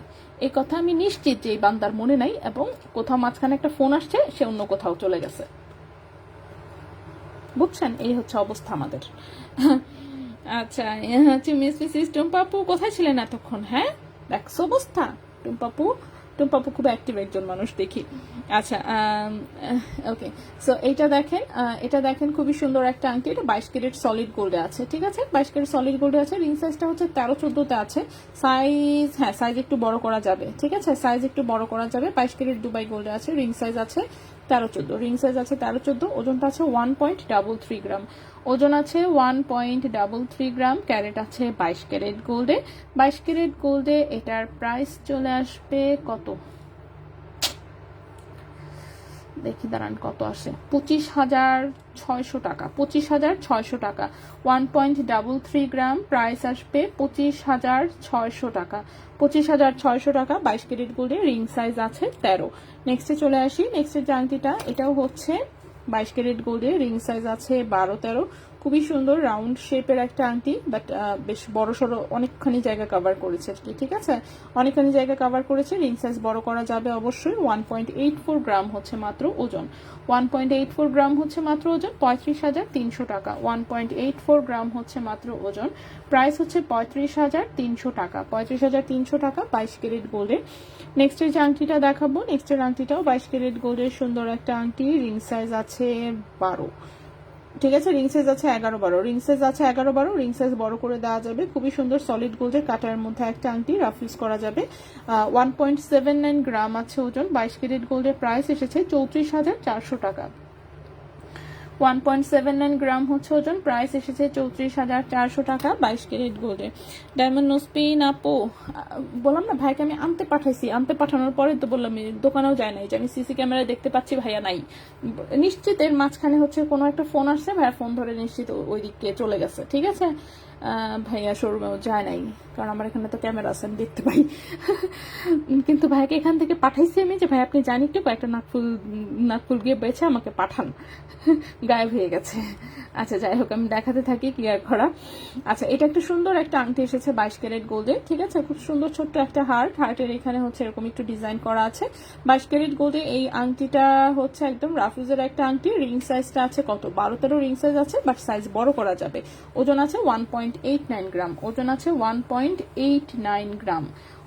এই কথা আমি নিশ্চিত যে এই বান্দার মনে নাই, এবং কোথাও মাঝখানে একটা ফোন আসছে, সে অন্য কোথাও চলে গেছে, বুঝছেন, এই হচ্ছে অবস্থা আমাদের। আচ্ছা, হচ্ছে মিস মিসিস টুম্পাপু কোথায় ছিলেন এতক্ষণ? হ্যাঁ, দেখছো অবস্থা, টুম্পাপু খুব অ্যাক্টিভ একজন মানুষ দেখি। আচ্ছা, ওকে, সো এটা দেখেন খুবই সুন্দর একটা আংটি, এটা 22 ক্যারেট সলিড গোল্ডে আছে, ঠিক আছে, 22 ক্যারেট সলিড গোল্ডে আছে। রিং সাইজটা হচ্ছে 13-14তে আছে, সাইজ, হ্যাঁ সাইজ একটু বড় করা যাবে, ঠিক আছে, সাইজ একটু বড় করা যাবে। 22 ক্যারেট দুবাই গোল্ডে আছে, রিং সাইজ আছে 13-14, রিং সাইজ আছে 13-14, ওজনটা আছে 1.33 গ্রাম, ওজন আছে 1.33 গ্রাম, ক্যারেট আছে 22 ক্যারেট গোল্ডে। 22 ক্যারেট গোল্ডে এটার প্রাইস চলে আসবে কত, দেখি দাঁড়ান কত আসে, 25,600 টাকা, 25,600 টাকা, 1.33 গ্রাম, প্রাইস আসবে 25,600 টাকা, 25,600 টাকা 22 ক্যারেট গোল্ডে, রিং সাইজ আছে 13। নেক্সটে চলে আসি, নেক্সটের যে আংটিটা, এটাও হচ্ছে 22 ক্যারেট গোল্ডে, রিং সাইজ আছে 12-13, খুবই সুন্দর রাউন্ড শেপের একটা আংটি, বাট বেশ বড় সড়ো, অনেকখানি জায়গা কভার করেছে আর কি, ঠিক আছে, অনেকখানি জায়গা কভার করেছে। রিং সাইজ বড় করা যাবে অবশ্যই। 1.84 গ্রাম হচ্ছে মাত্র ওজন, 1.84 গ্রাম হচ্ছে মাত্র ওজন, 35,300 টাকা, 1.84 গ্রাম হচ্ছে মাত্র ওজন, প্রাইস হচ্ছে 35,300 টাকা, 35,300 টাকা 22 ক্যারেট গোল্ডে। নেক্সটের যে আংটিটা দেখাবো, নেক্সটের আংটিটাও 22 ক্যারেট গোল্ডের সুন্দর একটা আংটি, রিং সাইজ আছে 12, ঠিক আছে, রিং সাইজ আছে 11-12, রিং সাইজ আছে 11-12, রিং সাইজ বড় করে দেওয়া যাবে, খুবই সুন্দর সলিড গোল্ডের কাটার মধ্যে একটা আংটি, রাফ ইউজ করা যাবে। 1.79 গ্রাম আছে ওজন, 22 ক্যারেট গোল্ডের প্রাইস এসেছে 34,400 টাকা, 1.79 গ্রাম হচ্ছে ওজন, প্রাইস এসেছে 34,400 টাকা 22 ক্যারেট গোল্ডে। ডায়মন্ড নোসপিন আপু, বললাম না ভাইকে আমি আনতে পাঠাইছি, আনতে পাঠানোর পরে তো বললাম দোকানেও যায় নাই, যে আমি সিসি ক্যামেরায় দেখতে পাচ্ছি ভাইয়া নাই, নিশ্চিত এর মাঝখানে হচ্ছে কোনো একটা ফোন আসছে, ভাইয়া ফোন ধরে নিশ্চিত ওই দিকে চলে গেছে, ঠিক আছে। ভাইয়া শোরুমেও যায় নাই, কারণ আমার এখানে তো ক্যামেরা আছে, আমি দেখতে পাই। কিন্তু ভাইয়াকে এখান থেকে পাঠাইছি আমি যে ভাই আপনি জানি একটু কয়েকটা নাকফুল গিয়ে বেছে আমাকে পাঠান। গায়েব হয়ে গেছে। আচ্ছা যাই হোক, আমি দেখাতে থাকি কি আর করা। আচ্ছা, এটা একটা সুন্দর একটা আংটি এসেছে 22 ক্যারেট গোল্ডের, ঠিক আছে, খুব সুন্দর ছোট্ট একটা হার্টের এখানে হচ্ছে এরকম একটু ডিজাইন করা আছে। 22 ক্যারেট গোল্ডে এই আংটিটা হচ্ছে একদম রাফিজের একটা আংটি। রিং সাইজটা আছে কত, 12-13 রিং সাইজ আছে, বাট সাইজ বড় করা যাবে। ওজন আছে 1.89 গ্রাম, ওজন আছে 1.89 গ্রাম,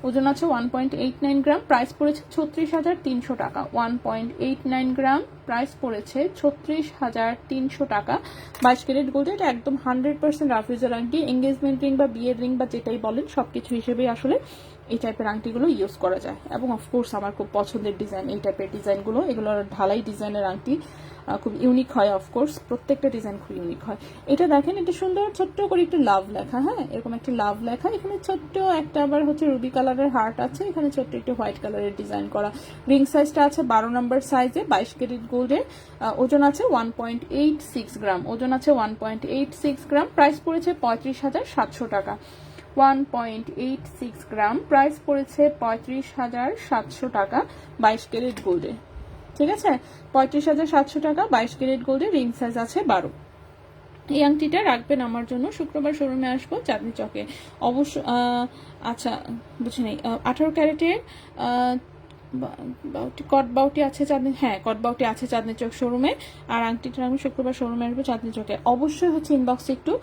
ওজন আছে 1.89 গ্রাম। প্রাইস পড়েছে 36,300 টাকা। 1.89 গ্রাম, প্রাইস পড়েছে 36,300 টাকা। 22 ক্যারেট গোল্ড, এটা একদম 100% রাফিজের আংটি। এঙ্গেজমেন্ট রিং বা বিয়ের রিং বা যেটাই বলেন সবকিছু হিসেবেই আসলে এই টাইপের আংটিগুলো ইউজ করা যায়। এবং অফকোর্স আমার খুব পছন্দের ডিজাইন এই টাইপের ডিজাইনগুলো। এগুলো ঢালাই ডিজাইনের আংটি, খুব ইউনিক হয়। অফকোর্স প্রত্যেকটা ডিজাইন খুব ইউনিক হয়। এটা দেখেন, এটা সুন্দর ছোট্ট করে একটু লাভ লেখা, হ্যাঁ এরকম একটা লাভ লেখা, এখানে ছোট্ট একটা আবার হচ্ছে রুবি কালারের হার্ট আছে, এখানে ছোট্ট একটু হোয়াইট কালারের ডিজাইন করা। রিং সাইজটা আছে 12 নম্বর সাইজে, 22 ক্যারেট গোল্ডের। ওজন আছে 1.86 গ্রাম, ওজন আছে 1.86 গ্রাম। প্রাইস পড়েছে 35,700 টাকা। 1.86 গ্রাম, প্রাইস পড়েছে 35,700 টাকা 22 ক্যারেট গোল্ডে, ঠিক আছে। 35,700 টাকা 22 ক্যারেট গোল্ডে, রিং সাইজ আছে 12। এই আংটিটা রাখবেন আমার জন্য, শুক্রবার শোরুমে আসবো চাঁদনি চকে অবশ্য। আচ্ছা বুঝিনি, 18 ক্যারেটের কট বাউটি আছে চাঁদনি, হ্যাঁ কট বাউটি আছে চাঁদনি চক শোরুমে। আর আংটিটা আমি শুক্রবার শোরুমে আসবো চাঁদনি চকে। অবশ্যই হচ্ছে ইনবক্সে একটু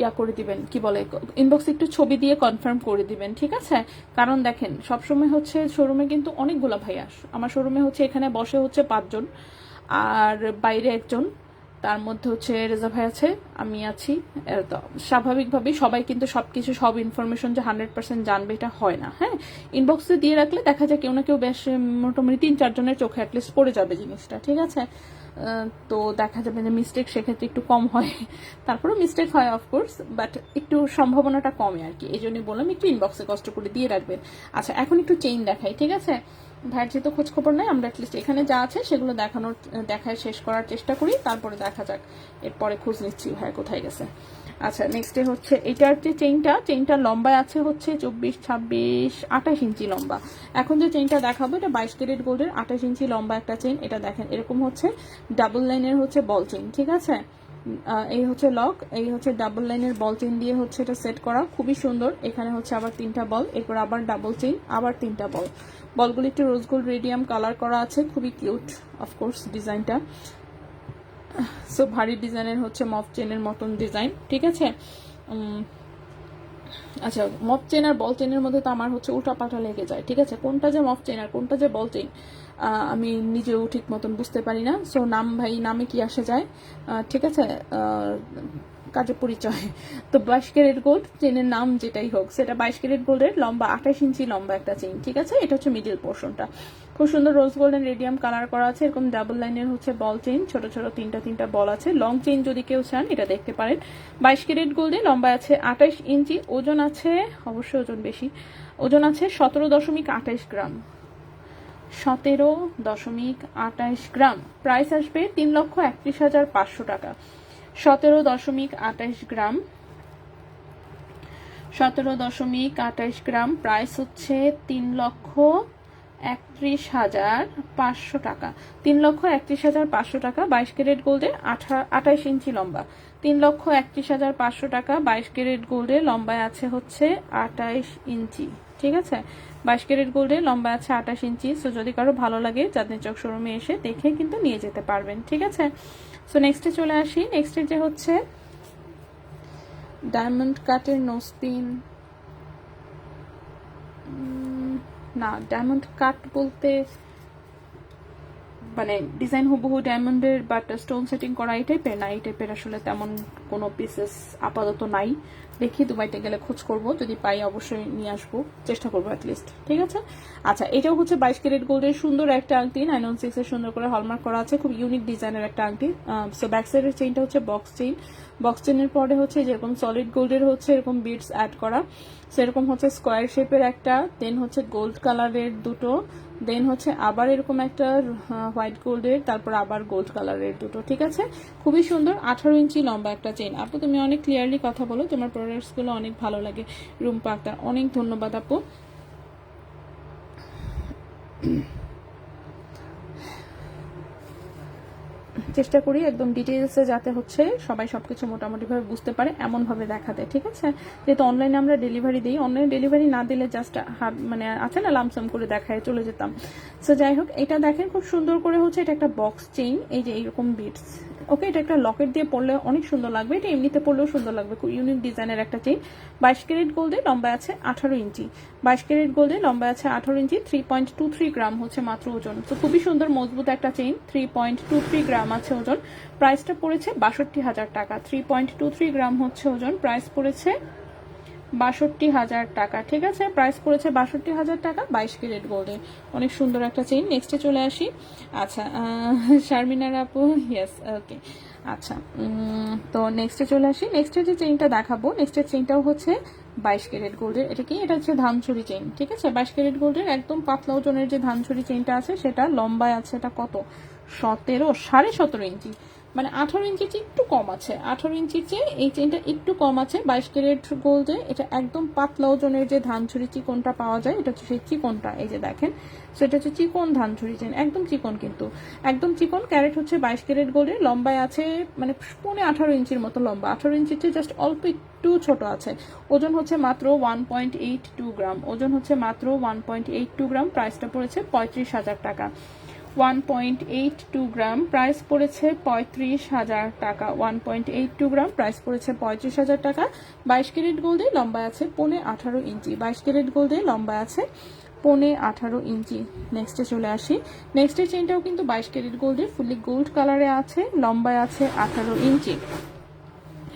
ইয়া করে দিবেন, কি বলে, ইনবক্সে একটু ছবি দিয়ে কনফার্ম করে দিবেন, ঠিক আছে। কারণ দেখেন সবসময় হচ্ছে শোরুমে কিন্তু অনেকগুলো ভাইয়া, আমার শোরুমে হচ্ছে এখানে বসে হচ্ছে 5 জন, আর বাইরে একজন, তার মধ্যে হচ্ছে রেজা ভাই আছে, আমি আছি। স্বাভাবিকভাবেই সবাই কিন্তু সবকিছু সব ইনফরমেশন যে 100% জানবে এটা হয় না, হ্যাঁ। ইনবক্সে দিয়ে রাখলে দেখা যায় কেউ না কেউ বেশ মোটামুটি 3-4 জনের চোখে অ্যাটলিস্ট পড়ে যাবে জিনিসটা, ঠিক আছে। তো দেখা যাবে যে মিস্টেক সেক্ষেত্রে একটু কম হয়, তারপরেও মিস্টেক হয় অফকোর্স, বাট একটু সম্ভাবনাটা কমে আর কি। এই জন্যই বললাম একটু ইনবক্সে কষ্ট করে দিয়ে রাখবেন। আচ্ছা, এখন একটু চেইন দেখাই, ঠিক আছে। ভাইয়ের যেহেতু খোঁজ খবর নাই, আমরা অ্যাটলিস্ট এখানে যা আছে সেগুলো দেখায় শেষ করার চেষ্টা করি, তারপরে দেখা যাক এরপরে খোঁজ নিচ্ছি ভাই কোথায় গেছে। আচ্ছা, নেক্সটে হচ্ছে এটার যে চেইনটা লম্বায় আছে হচ্ছে 24, 26, 28 ইঞ্চি লম্বা। এখন যে চেইনটা দেখাবো এটা 22 ক্যারেট গোল্ডের 28 ইঞ্চি লম্বা একটা চেইন। এটা দেখেন এরকম হচ্ছে ডাবল লাইনের হচ্ছে বল চেইন, ঠিক আছে। এই হচ্ছে লক, এই হচ্ছে ডাবল লাইনের বল চেইন দিয়ে হচ্ছে এটা সেট করা, খুবই সুন্দর। এখানে হচ্ছে আবার 3টা বল, এরপর আবার ডাবল চেইন, আবার 3টা বল। বলগুলি একটু রোজ গোল্ড রেডিয়াম কালার করা আছে, খুবই কিউট অফকোর্স ডিজাইনটা। সো ভারী ডিজাইনের হচ্ছে মফ চেনের মতন ডিজাইন, ঠিক আছে। আচ্ছা, মফ চেন আর বল চেনের মধ্যে তো আমার হচ্ছে উল্টাপাল্টা লেগে যায়, ঠিক আছে। কোনটা যে মফ চেন আর কোনটা যে বল চেন আমি নিজেও ঠিক মতন বুঝতে পারি না। সো নাম ভাই নামে কি আসে যায়, ঠিক আছে, কাজে পরিচয়। তো 22 ক্যারেট গোল্ড চেনের নাম যেটাই হোক, সেটা 22 ক্যারেট গোল্ডের লম্বা 28 ইঞ্চি লম্বা একটা চেইন, ঠিক আছে। এটা হচ্ছে মিডিল পোর্শনটা, খুব সুন্দর রোজ গোল্ডেন রেডিয়াম কালার করা আছে। এরকম ডাবল লাইনের হচ্ছে বল চেইন, ছোট ছোট 3টা বল আছে। লং চেইন যদি কেউ চান এটা দেখতে পারেন। 22 ক্যারেট গোল্ডে লম্বা আছে 28 ইঞ্চি, ওজন আছে, অবশ্যই ওজন বেশি, ওজন আছে 17.28 গ্রাম, 17.28 গ্রাম। প্রাইস আসবে 3,31,500 টাকা। 17.28 গ্রাম, 17.28 গ্রাম। প্রাইস হচ্ছে 3,31,500 টাকা। 3,31,500 টাকা 22 ক্যারেট গোল্ডে 28 ইঞ্চি লম্বা। 3,31,500 টাকা 22 ক্যারেট গোল্ডে লম্বায় আছে হচ্ছে 28 ইঞ্চি, ঠিক আছে। 22 ক্যারেট গোল্ডে লম্বা আছে 28 ইঞ্চি। সো যদি কারো ভালো লাগে চাঁদনি চক শোরুমে এসে দেখে কিন্তু নিয়ে যেতে পারবেন, ঠিক আছে। সো নেক্সটে চলে আসি। নেক্সটে যে হচ্ছে ডায়মন্ড কাটের নোজপিন, না ডায়মন্ড কাট বলতে মানে ডিজাইন হুবহু ডায়মন্ডের বাট স্টোন সেটিং করা এই টাইপের না, এই টাইপের আসলে তেমন কোনো পিসেস আপাতত নাই। দেখি দুবাইতে গেলে খোঁজ করব, যদি পাই অবশ্যই নিয়ে আসবো, চেষ্টা করবো অ্যাটলিস্ট, ঠিক আছে। আচ্ছা, এটাও হচ্ছে 22 ক্যারেট গোল্ডের সুন্দর একটা আংটি, 916 এর সুন্দর করে হলমার্ক করা আছে, খুব ইউনিক ডিজাইনের একটা আংটি। সো ব্যাক সাইডের চেইনটা হচ্ছে বক্স চেইন, বক্স চেইনের পরে হচ্ছে যেরকম সলিড গোল্ডের হচ্ছে এরকম বিডস অ্যাড করা, সেরকম হচ্ছে স্কোয়ার শেপের একটা, দেন হচ্ছে গোল্ড কালারের দুটো, দেন হচ্ছে আবার এরকম একটা হোয়াইট গোল্ডের, তারপর আবার গোল্ড কালারের দুটো, ঠিক আছে। খুবই সুন্দর 18 ইঞ্চি লম্বা একটা চেইন। আপু তুমি অনেক ক্লিয়ারলি কথা বলো, তোমার প্রোডাক্টসগুলো অনেক ভালো লাগে। রুম্পা আক্তার, অনেক ধন্যবাদ আপু। চেষ্টা করি একদম ডিটেলসে যাতে হচ্ছে সবাই সবকিছু মোটামুটিভাবে বুঝতে পারে এমনভাবে দেখাতে, ঠিক আছে? যেহেতু অনলাইনে আমরা ডেলিভারি দিই, অনলাইনে ডেলিভারি না দিলে জাস্ট মানে আছে না লামসাম করে দেখায় চলে যেতাম। সো যাই হোক, এটা দেখেন খুব সুন্দর করে হচ্ছে, এটা একটা বক্স চেইন, এই যে এইরকম বিটস। ওকে, এটা একটা লকেট দিয়ে পরলে অনেক সুন্দর লাগবে, এটা এমনিতে পরলেও সুন্দর লাগবে। খুব ইউনিক ডিজাইনের একটা চেইন। 22 ক্যারেট গোল্ডে, লম্বা আছে 18 ইঞ্চি। 22 ক্যারেট গোল্ডে, লম্বা আছে 18 ইঞ্চি। 3.23 গ্রাম হচ্ছে মাত্র ওজন। তো খুবই সুন্দর মজবুত একটা চেইন। 3.23 গ্রাম আছে ওজন। প্রাইসটা পড়েছে 62,000 টাকা। 3.23 গ্রাম হচ্ছে ওজন, প্রাইস পড়েছে 62,000 টাকা। ঠিক আছে, প্রাইস পড়েছে 62,000 টাকা 22 ক্যারেট গোল্ডে। অনেক সুন্দর একটা চেইন। নেক্সটে চলে আসি। আচ্ছা, শারমিনার আপু, ইয়েস, ওকে। আচ্ছা, তো নেক্সটে চলে আসি। নেক্সটের যে চেইনটা দেখাবো, নেক্সটের চেইনটাও হচ্ছে 22 ক্যারেট গোল্ডের। এটা কি? এটা হচ্ছে ধানছড়ি চেইন। ঠিক আছে, 22 ক্যারেট গোল্ডের একদম পাতলা ওজনের যে ধানছড়ি চেইনটা আছে, সেটা লম্বায় আছে, এটা কত? 17.5 ইঞ্চি, মানে 18 ইঞ্চির চেয়ে একটু কম আছে। 18 ইঞ্চির চেয়ে এই চেইনটা একটু কম আছে 22 ক্যারেট গোল্ডে। এটা একদম পাতলা ওজনের যে ধানছড়ি চিকনটা পাওয়া যায়, এটা হচ্ছে সেই চিকনটা। এই যে দেখেন, সেটা হচ্ছে চিকন ধানছড়ি চেইন, একদম চিকন, কিন্তু একদম চিকন। ক্যারেট হচ্ছে 22 ক্যারেট গোল্ডের। লম্বায় আছে মানে 18 ইঞ্চির মতো লম্বা, 18 ইঞ্চির চেয়ে জাস্ট অল্প একটু ছোট আছে। ওজন হচ্ছে মাত্র 1.82 গ্রাম। ওজন হচ্ছে মাত্র 1.82 গ্রাম। প্রাইসটা পড়েছে 35,000 টাকা। 1.82 গ্রাম, প্রাইস পড়েছে 35,000 টাকা। 1.82 গ্রাম, প্রাইস পড়েছে 35,000 টাকা। 22 ক্যারেট গোল্ডে, লম্বা আছে 18 ইঞ্চি। 22 ক্যারেট গোল্ডে, লম্বা আছে 18 ইঞ্চি। নেক্সটে চলে আসি। নেক্সটের চেইনটাও কিন্তু 22 ক্যারেট গোল্ডে, ফুলি গোল্ড কালারে আছে, লম্বায় আছে 18 ইঞ্চি।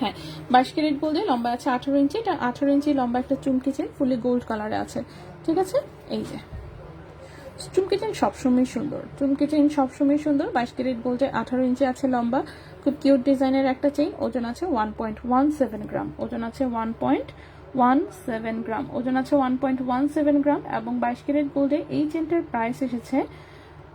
হ্যাঁ, 22 ক্যারেট গোল্ডে, লম্বা আছে 18 ইঞ্চি। এটা 18 ইঞ্চি লম্বা একটা চুমকি চেইন, ফুলি গোল্ড কালারে আছে। ঠিক আছে, এই যে চুমকি চেইন সবসময় সুন্দর, চুমকি চেইন সবসময় সুন্দর। 22 ক্যারেট গোল্ডে, 18 ইঞ্চি আছে লম্বা, খুব কিউট ডিজাইনের একটা চেইন। ওজন আছে 1.17 গ্রাম। ওজন আছে 1.17 গ্রাম। ওজন আছে 1.17 গ্রাম। এবং 22 ক্যারেট গোল্ডে এই চেইনটার প্রাইস এসেছে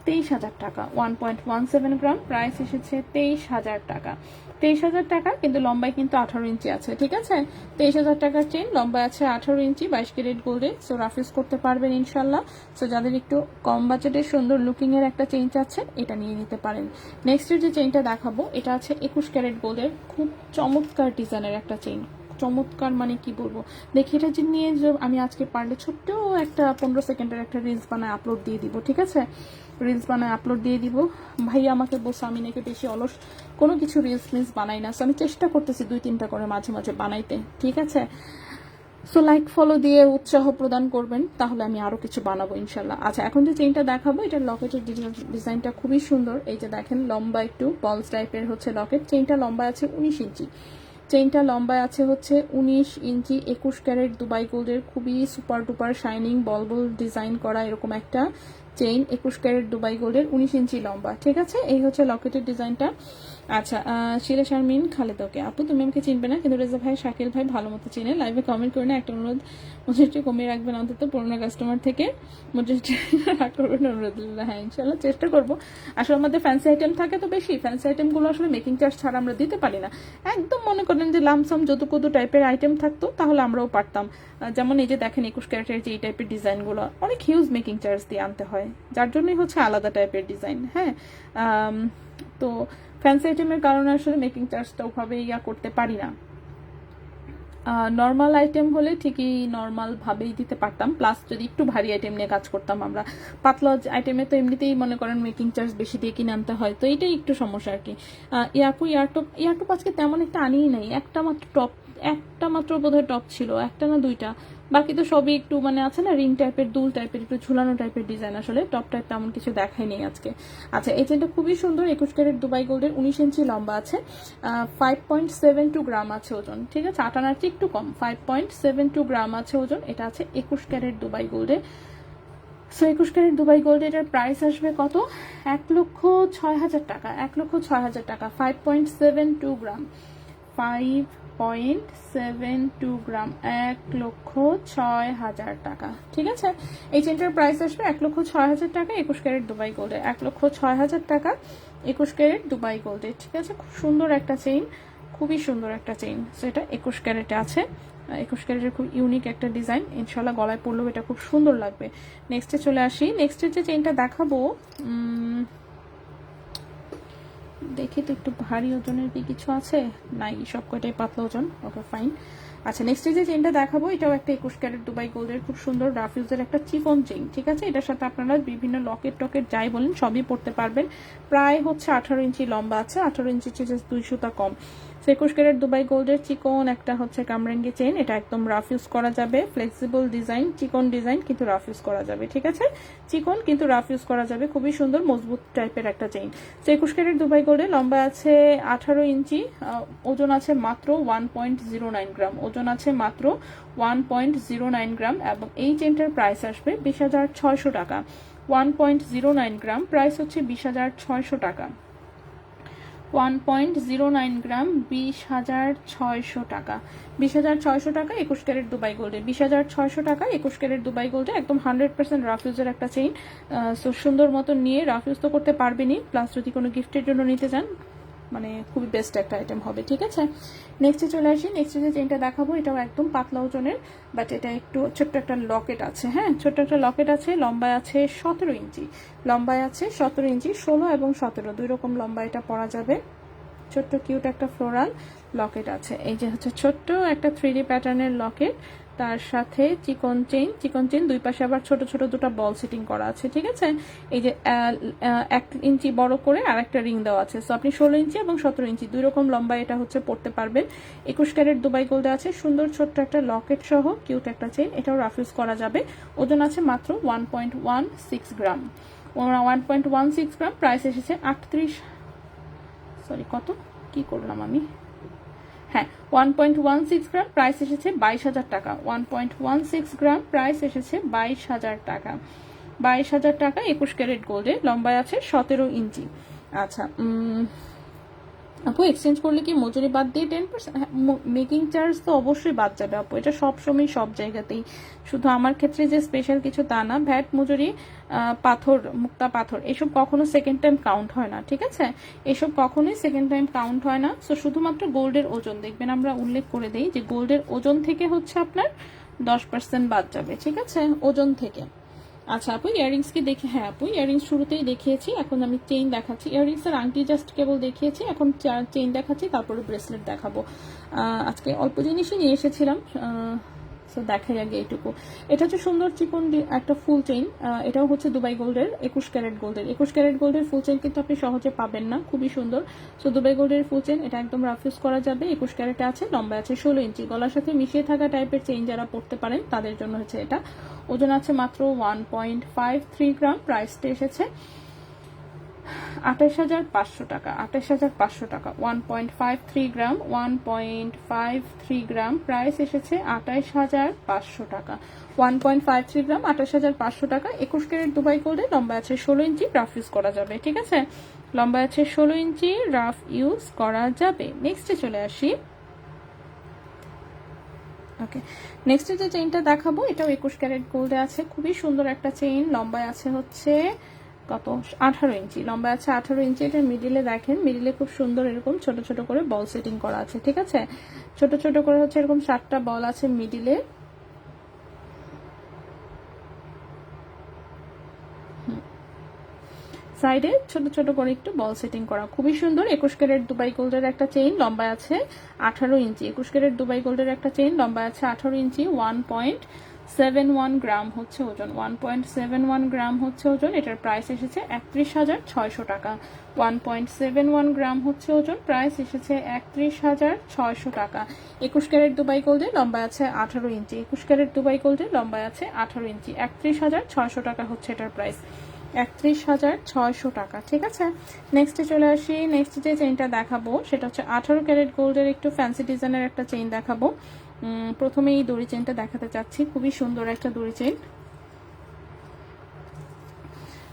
23,000 টাকা। 1.17 গ্রাম, প্রাইস এসেছে 23,000 টাকা। 23,000 টাকা, কিন্তু লম্বায় কিন্তু 18 ইঞ্চি আছে। ঠিক আছে, 23,000 টাকার চেইন, লম্বায় আছে 18 ইঞ্চি, 22 ক্যারেট গোল্ডে। সো রাফিস করতে পারবেন ইনশাল্লাহ। সো যাদের একটু কম বাজেটের সুন্দর লুকিং এর একটা চেইন চাচ্ছেন, এটা নিয়ে নিতে পারেন। নেক্সটের যে চেইনটা দেখাবো, এটা আছে 21 ক্যারেট গোল্ডের, খুব চমৎকার ডিজাইনের একটা চেইন। চমৎকার মানে কি বলবো, দেখি এটা যে নিয়ে আমি আজকে পারলে ছোট্ট একটা 15 সেকেন্ডের একটা রিলস বানায় আপলোড দিয়ে দিব। ঠিক আছে, রিলস বানায় আপলোড দিয়ে দিব। ভাইয়া আমাকে বলছে আমি নাকি বেশি অলস, কোনো কিছু রিলস মিলস বানাই না। সো আমি চেষ্টা করতেছি 2-3টা করে মাঝে মাঝে বানাইতে। ঠিক আছে, সো লাইক ফলো দিয়ে উৎসাহ প্রদান করবেন, তাহলে আমি আরো কিছু বানাবো ইনশাল্লাহ। আচ্ছা, এখন যে চেইনটা দেখাবো, এটার লকেটের ডিজাইনটা খুবই সুন্দর। এই যে দেখেন, লম্বা একটু বলস টাইপের হচ্ছে লকেট। চেইনটা লম্বা আছে 19 ইঞ্চি। চেইনটা লম্বায় আছে হচ্ছে 19 ইঞ্চি। 21 ক্যারেট দুবাই গোল্ডের, খুবই সুপার ডুপার শাইনিং বল বল ডিজাইন করা এরকম একটা চেইন। 21 ক্যারেট দুবাই গোল্ডের, 19 ইঞ্চি লম্বা। ঠিক আছে, এই হচ্ছে লকেটের ডিজাইনটা। আচ্ছা, শিলা শারমিন খালেদ, ওকে আপু তুমি আমাকে চিনবে না, কিন্তু রেজা ভাই, শাকিল ভাই ভালো মতো চিনে। লাইভে কমেন্ট করে না, একটা অনুরোধ, মুজিবটি কমিয়ে রাখবেন অন্তত পুরোনো কাস্টমার থেকে। মুজিবটি রাগ করবেন, অনুরোধ। হ্যাঁ, ইনশাল্লাহ চেষ্টা করবো। আসলে আমাদের ফ্যান্সি আইটেম থাকে তো বেশি, ফ্যান্সি আইটেমগুলো আসলে মেকিং চার্জ ছাড়া আমরা দিতে পারি না। একদম মনে করেন যে লামসাম যদুকদু টাইপের আইটেম থাকতো, তাহলে আমরাও পারতাম। যেমন এই যে দেখেন 21 ক্যারেটের যে এই টাইপের ডিজাইনগুলো অনেক হিউজ মেকিং চার্জ দিয়ে আনতে হয়, যার জন্যই হচ্ছে আলাদা টাইপের ডিজাইন। হ্যাঁ, তো ফ্যান্সি আইটেমের কারণে আসলে মেকিং চার্জটা ওভাবে করতে পারি না। নর্মাল আইটেম হলে ঠিকই নর্মাল ভাবেই দিতে পারতাম, প্লাস যদি একটু ভারী আইটেম নিয়ে কাজ করতাম আমরা। পাতলা আইটেমে তো এমনিতেই মনে করেন মেকিং চার্জ বেশি দিয়ে কিনে আনতে হয়, তো এটাই একটু সমস্যা আর কি। ইয়ারটপ আজকে তেমন একটা আনিই নাই, একটা মাত্র বোধহয় টপ ছিল, একটা না দুইটা, বাকি তো সবই একটু মানে আছে না রিং টাইপের, দুল টাইপের, একটু ঝুলানো টাইপের ডিজাইন। আসলে টপ টাইপ তেমন কিছু দেখাই নেই আজকে। আচ্ছা, এই চেনটা খুবই সুন্দর। 21 ক্যারেট দুবাই গোল্ডের, 19 ইঞ্চি লম্বা আছে, 5.72 গ্রাম আছে ওজন। ঠিক আছে, আটানার চেয়ে একটু কম, 5.72 গ্রাম আছে ওজন। এটা আছে 21 ক্যারেট দুবাই গোল্ডে। সো 21 ক্যারেট দুবাই গোল্ড, এটার প্রাইস আসবে কত? 1,06,000 টাকা। 1,06,000 টাকা। 5.72 গ্রাম, 5.72 গ্রাম, 1,06,000 টাকা। ঠিক আছে, এই চেনটার প্রাইস আসবে 1,06,000 টাকা 21 ক্যারেট দুবাই গোল্ডে। 1,06,000 টাকা 21 ক্যারেট দুবাই গোল্ডে। ঠিক আছে, খুব সুন্দর একটা চেইন, খুবই সুন্দর একটা চেইন। সো এটা 21 ক্যারেটে আছে, 21 ক্যারেটের খুব ইউনিক একটা ডিজাইন, ইনশাল্লাহ গলায় পরলেও এটা খুব সুন্দর লাগবে। নেক্সটে চলে আসি। নেক্সটের যে চেইনটা দেখাবো, দেখি তো একটু ভারী ওজনের কি কিছু আছে, নাই সব কয়টাই পাতলা ওজন। Okay fine. আচ্ছা, নেক্সট যে চেইনটা দেখাবো এটাও একটা 21 ক্যারেট দুবাই গোল্ডের খুব সুন্দর রাফিউজের একটা চিকন চেইন, ঠিক আছে। এটার সাথে আপনারা বিভিন্ন লকেট টকেট যাই বলেন সবই পড়তে পারবেন। প্রায় হচ্ছে 18 ইঞ্চি লম্বা আছে, 18 ইঞ্চি জাস্ট 2 সুতা কম। 21 ক্যারেট দুবাই গোল্ডের চিকন একটা হচ্ছে কামরাঙ্গি চেইন, এটা একদম রাফ ইউজ করা যাবে, ফ্লেক্সিবল ডিজাইন, চিকন ডিজাইন কিন্তু রাফ ইউজ করা যাবে, ঠিক আছে। চিকন কিন্তু রাফ ইউজ করা যাবে, খুবই সুন্দর মজবুত টাইপের একটা চেইন। 21 ক্যারেট দুবাই গোল্ডের লম্বা আছে 18 ইঞ্চি, ওজন আছে মাত্র 1.09 গ্রাম, ওজন আছে মাত্র 1.09 গ্রাম, এবং এই চেইনটার প্রাইস আসবে 20,600 টাকা। 1.09 গ্রাম, প্রাইস হচ্ছে 20,600 টাকা। 1.09 গ্রাম, 20,600 টাকা। 20,600 টাকা 21 ক্যারেট দুবাই গোল্ডে, 20,600 টাকা 21 ক্যারেট দুবাই গোল্ডে, একদম 100% রাফ ইউজের একটা চেইন। সো সুন্দর মতো নিয়ে রাফ ইউজ তো করতে পারবেনই, প্লাস যদি কোনো গিফটের জন্য নিতে চান মানে খুবই বেস্ট একটা আইটেম হবে, ঠিক আছে। নেক্সটে চলে আসি। নেক্সটে যে চেইনটা দেখাবো এটাও একদম পাতলা ওজনের, বাট এটা একটু ছোট্ট একটা লকেট আছে, হ্যাঁ ছোট্ট একটা লকেট আছে, লম্বায় আছে 17 ইঞ্চি, লম্বায় আছে 17 ইঞ্চি, 16 এবং 17 দুই রকম লম্বা এটা পরা যাবে। ছোট্ট কিউট একটা ফ্লোরাল লকেট আছে, এই যে হচ্ছে ছোট্ট একটা 3D প্যাটার্নের লকেট, তার সাথে চিকন চেইন, চিকন চেইন দুই পাশে আবার ছোট ছোট দুটো বল সেটিং করা আছে, ঠিক আছে। এই যে 1 ইঞ্চি বড় করে আর একটা রিং দেওয়া আছে। সো আপনি 16 ইঞ্চি এবং 17 ইঞ্চি দুই রকম লম্বা এটা হচ্ছে পড়তে পারবেন। 21 ক্যারেট দুবাই গোল্ডে আছে, সুন্দর ছোট্ট একটা লকেট সহ কিউট একটা চেইন, এটাও রাফ ইউজ করা যাবে। ওজন আছে মাত্র 1.16 গ্রাম, 1.16 গ্রাম, প্রাইস এসেছে 38, সরি কত কি করলাম আমি, হ্যাঁ 1.16 গ্রাম, প্রাইস এসেছে 22,000 টাকা। 1.16 গ্রাম, প্রাইস এসেছে 22,000 টাকা। 22,000 টাকা 21 ক্যারেট গোল্ডে, লম্বায় আছে 17 ইঞ্চি। আচ্ছা, আপু এক্সচেঞ্জ করলে কি মজুরি বাদ দিয়ে 10%? মেকিং চার্জ তো অবশ্যই বাদ যাবে আপু, এটা সবসময় সব জায়গাতেই, শুধু আমার ক্ষেত্রে যে স্পেশাল কিছু তা না। ভ্যাট, মজুরি, পাথর, মুক্তা পাথর এসব কখনো সেকেন্ড টাইম কাউন্ট হয় না, ঠিক আছে। এসব কখনোই সেকেন্ড টাইম কাউন্ট হয় না। সো শুধুমাত্র গোল্ডের ওজন দেখবেন, আমরা উল্লেখ করে দিই যে গোল্ডের ওজন থেকে হচ্ছে আপনার 10% বাদ যাবে, ঠিক আছে, ওজন থেকে। আচ্ছা আপু ইয়াররিংস কি দেখে, হ্যাঁ আপু ইয়াররিংস শুরুতেই দেখিয়েছি, এখন আমি চেইন দেখাচ্ছি। ইয়াররিংস আর আংটি জাস্ট কেবল দেখিয়েছি, এখন চেইন দেখাচ্ছি, তারপরে ব্রেসলেট দেখাবো। আজকে অল্প জিনিসই নিয়ে এসেছিলাম, সো দেখাই আগে এইটুকু। এটা হচ্ছে সুন্দর চিকন একটা ফুল চেইন, এটাও হচ্ছে দুবাই গোল্ডের 21 ক্যারেট গোল্ডের। 21 ক্যারেট গোল্ডের ফুল চেইন কিন্তু আপনি সহজে পাবেন না, খুবই সুন্দর। সো দুবাই গোল্ডের ফুল চেইন, এটা একদম রাফ ইউজ করা যাবে। 21 ক্যারেটে আছে, লম্বা আছে 16 ইঞ্চি, গলার সাথে মিশিয়ে থাকা টাইপের চেইন যারা পড়তে পারেন তাদের জন্য হচ্ছে এটা। ওজন আছে মাত্র 1.53 গ্রাম, প্রাইসটা এসেছে 28,500 টাকা। 28,500 টাকা, 1.53 গ্রাম, 1.53 গ্রাম, প্রাইস এসেছে 28,500 টাকা। 1.53 গ্রাম, 28,500 টাকা। 21 ক্যারেট দুবাই গোল্ডে, লম্বা আছে 16 ইঞ্চি, রাফ ইউজ করা যাবে, ঠিক আছে। লম্বা আছে 16 ইঞ্চি, রাফ ইউজ করা যাবে। নেক্সটে চলে আসি। ওকে, নেক্সট যে চেইনটা দেখাবো এটাও 21 ক্যারেট গোল্ডে আছে, খুবই সুন্দর একটা চেইন, লম্বায় আছে হচ্ছে কত 18 ইঞ্চি, লম্বা আছে 18 ইঞ্চি। এটা মিডিলে দেখেন, মিডিলে খুব সুন্দর এরকম ছোট ছোট করে বল সেটিং করা আছে, ঠিক আছে। ছোট ছোট করে হচ্ছে এরকম 7টা বল আছে মিডিলে। সাইডে ছোট ছোট করে একটু বল সেটিং করা, খুবই সুন্দর। 21 ক্যারেট দুবাই গোল্ডের একটা চেইন, লম্বা আছে 18 ইঞ্চি। 21 ক্যারেট দুবাই গোল্ডের একটা চেইন, লম্বা আছে 18 ইঞ্চি। 1.71 গ্রাম হচ্ছে ওজন, 1.71 গ্রাম হচ্ছে ওজন। এটার প্রাইস এসেছে 31,600 টাকা। 1.71 গ্রাম হচ্ছে ওজন, প্রাইস এসেছে 31,600 টাকা। 21 ক্যারেট দুবাই গোল্ডে, লম্বা আছে 18 ইঞ্চি। 21 ক্যারেট দুবাই গোল্ডে, লম্বা আছে 18 ইঞ্চি। 31,600 টাকা হচ্ছে এটার প্রাইস, 31,600 টাকা, ঠিক আছে। নেক্সটে চলে আসি। নেক্সট যে চেইনটা দেখাবো সেটা হচ্ছে 18 ক্যারেট গোল্ডের একটু ফ্যান্সি ডিজাইনের একটা চেইন দেখাবো। প্রথমে এই দড়ি চেইনটা দেখাতে চাচ্ছি, খুবই সুন্দর একটা দড়ি চেইন।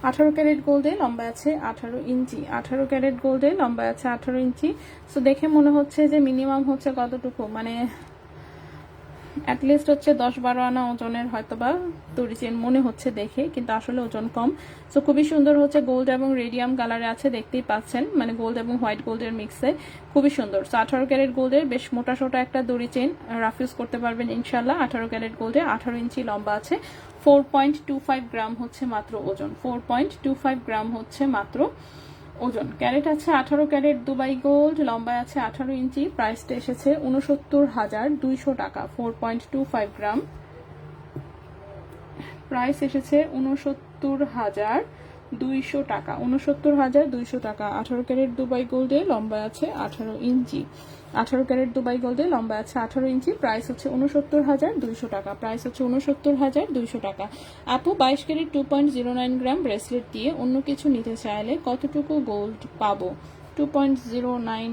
18 ক্যারেট গোল্ডে, লম্বা আছে 18 ইঞ্চি। 18 ক্যারেট গোল্ডে, লম্বা আছে 18 ইঞ্চি। সো দেখে মনে হচ্ছে যে মিনিমাম হচ্ছে কতটুকু, মানে অ্যাটলিস্ট হচ্ছে 10-12 আনা ওজনের হয়তোবা দড়ি চেন মনে হচ্ছে দেখে, কিন্তু আসলে ওজন কম। সো খুবই সুন্দর হচ্ছে, গোল্ড এবং রেডিয়াম কালারে আছে, দেখতেই পাচ্ছেন, মানে গোল্ড এবং হোয়াইট গোল্ডের মিক্সে, খুবই সুন্দর। সো 18 ক্যারেট গোল্ডের বেশ মোটা সোটা একটা দড়ি চেন, রাফ ইউজ করতে পারবেন ইনশাল্লাহ। 18 ক্যারেট গোল্ডে 18 ইঞ্চি লম্বা আছে, 4.25 গ্রাম হচ্ছে মাত্র ওজন, 4.25 গ্রাম হচ্ছে মাত্র ওজন। ক্যারেট আছে 18 ক্যারেট দুবাই গোল্ড, লম্বায় আছে 18 ইঞ্চি, প্রাইসটা এসেছে 69,200 টাকা। 4.25 গ্রাম, প্রাইস এসেছে 69,200 টাকা, 69,200 টাকা। 18 ক্যারেট দুবাই গোল্ডে, লম্বায় আছে 18 ইঞ্চি, 18 ক্যারেট দুবাই গোল্ডে, লম্বা আছে 18 ইঞ্চি, প্রাইস হচ্ছে 69,200 টাকা, প্রাইস হচ্ছে 69,200 টাকা। আপু 22 ক্যারেট 2.09 গ্রাম ব্রেসলেট দিয়ে অন্য কিছু নিতে চাইলে কতটুকু গোল্ড পাবো? 2.09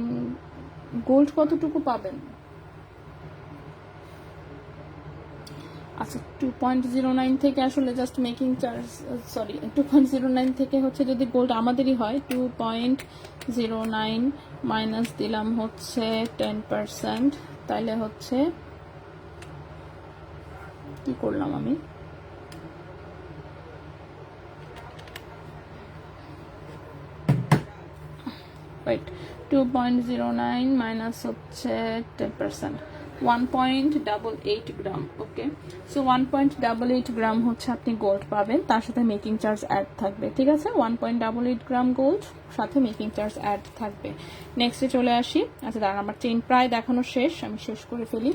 গোল্ড কতটুকু পাবেন? আচ্ছা, 2.09 থেকে আসলে জাস্ট মেকিং চার্জ, সরি 2.09 থেকে হচ্ছে যদি গোল্ড আমাদেরই হয়, 2.09 মাইনাস দিলাম হচ্ছে 10%, তাইলে হচ্ছে কি করলাম আমি, রাইট, 2.09 মাইনাস হচ্ছে 10%, 1.88 গ্রাম। ওকে, সো 1.88 গ্রাম হচ্ছে আপনি গোল্ড পাবেন, তার সাথে মেকিং চার্জ অ্যাড থাকবে। ঠিক আছে, 1.88 গ্রাম গোল্ড, সাথে মেকিং চার্জ অ্যাড থাকবে। নেক্সটে চলে আসি। আচ্ছা দাঁড়ান, আমার চেইন প্রায় দেখানো শেষ, আমি শেষ করে ফেলি।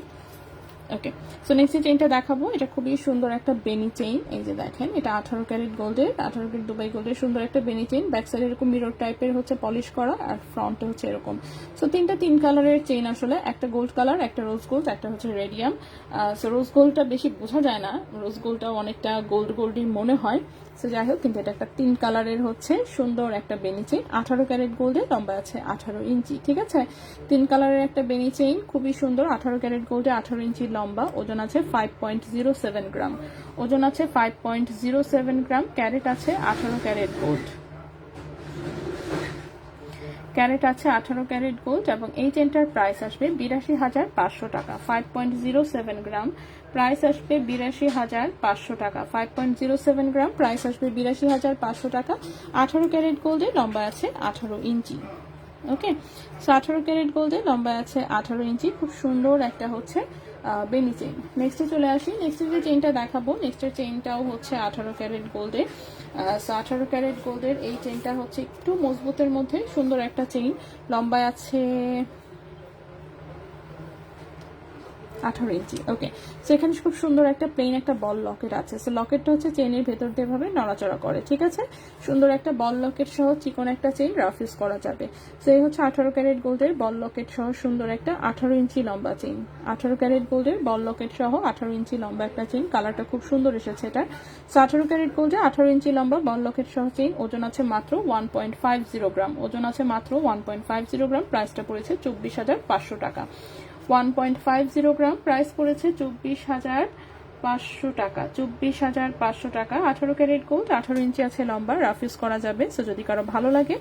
ওকে, সো নেক্সট চেইনটা দেখাবো। এটা খুবই সুন্দর একটা বেনি চেইন, এই যে দেখেন, এটা 18 ক্যারেট গোল্ডের, 18 ক্যারেট দুবাই গোল্ডের সুন্দর একটা বেনি চেইন। ব্যাক সাইড এরকম মিরর টাইপের হচ্ছে পলিশ করা, আর ফ্রন্টে হচ্ছে এরকম। সো তিনটা 3 কালারের চেইন আসলে, একটা গোল্ড কালার, একটা রোজ গোল্ড, একটা হচ্ছে রেডিয়াম। সো রোজ গোল্ডটা বেশি বোঝা যায় না, রোজ গোল্ডটাও অনেকটা গোল্ড গোল্ডই মনে হয়। সো যাই হোক, কিন্তু এটা একটা 3 কালারের হচ্ছে সুন্দর একটা বেনি চেইন, 18 ক্যারেট গোল্ডে, লম্বা আছে 18 ইঞ্চি। ঠিক আছে, 3 কালারের একটা বেনি চেইন, খুবই সুন্দর, 18 ক্যারেট গোল্ডে, 18 ইঞ্চি লম্বা, ওজন আছে 5.07 গ্রাম, ওজন আছে 5.07 গ্রাম। ক্যারেট আছে 18 ক্যারেট গোল্ড, ক্যারেট আছে 18 ক্যারেট গোল্ড, এবং এই চেনটার প্রাইস আসবে 82,500 টাকা। 5.07 গ্রাম, প্রাইস আসবে 82,500 টাকা। 5.07 গ্রাম, প্রাইস আসবে 82,500 টাকা। 18 ক্যারেট গোল্ডে, লম্বা আছে 18 ইঞ্চি। ওকে, সো 18 ক্যারেট গোল্ডে, লম্বা আছে 18 ইঞ্চি, খুব সুন্দর একটা হচ্ছে বেনি চেইন। নেক্সটে চলে আসি। নেক্সটের যে চেইনটা দেখাবো, নেক্সটের চেইনটাও হচ্ছে 18 ক্যারেট গোল্ডে। সো 18 ক্যারেট গোল্ডের এই চেইনটা হচ্ছে একটু মজবুতের মধ্যে সুন্দর একটা চেইন, লম্বায় আছে 18 ইঞ্চি। ওকে, সো এখানে খুব সুন্দর একটা প্লেন একটা বল লকেট আছে। সো লকেটটা হচ্ছে চেইনের ভেতর দিয়ে ভাবে নড়াচড়া করে। ঠিক আছে, সুন্দর একটা বল লকেট সহ চিকন একটা চেইন রাফ ইউজ করা যাবে। সো এই হচ্ছে 18 ক্যারেট গোল্ডের বল লকেট সহ সুন্দর একটা 18 ইঞ্চি লম্বা চেইন। 18 ক্যারেট গোল্ডের বল লকেট সহ 18 ইঞ্চি লম্বা একটা চেইন, কালারটা খুব সুন্দর এসেছে এটা। সো 18 ক্যারেট গোল্ডে 18 ইঞ্চি লম্বা বল লকেট সহ চেইন, ওজন আছে মাত্র 1.50 গ্রাম, ওজন আছে মাত্র 1.50 গ্রাম। প্রাইসটা পড়েছে 24,500 টাকা। 1.50 গ্রাম, প্রাইস পড়েছে 24,500 টাকা, 24,500 টাকা। 18 ক্যারেট গোল্ড, 18 ইঞ্চি আছে লম্বা, রাফ ইউজ করা যাবে। সো যদি কারো ভালো লাগে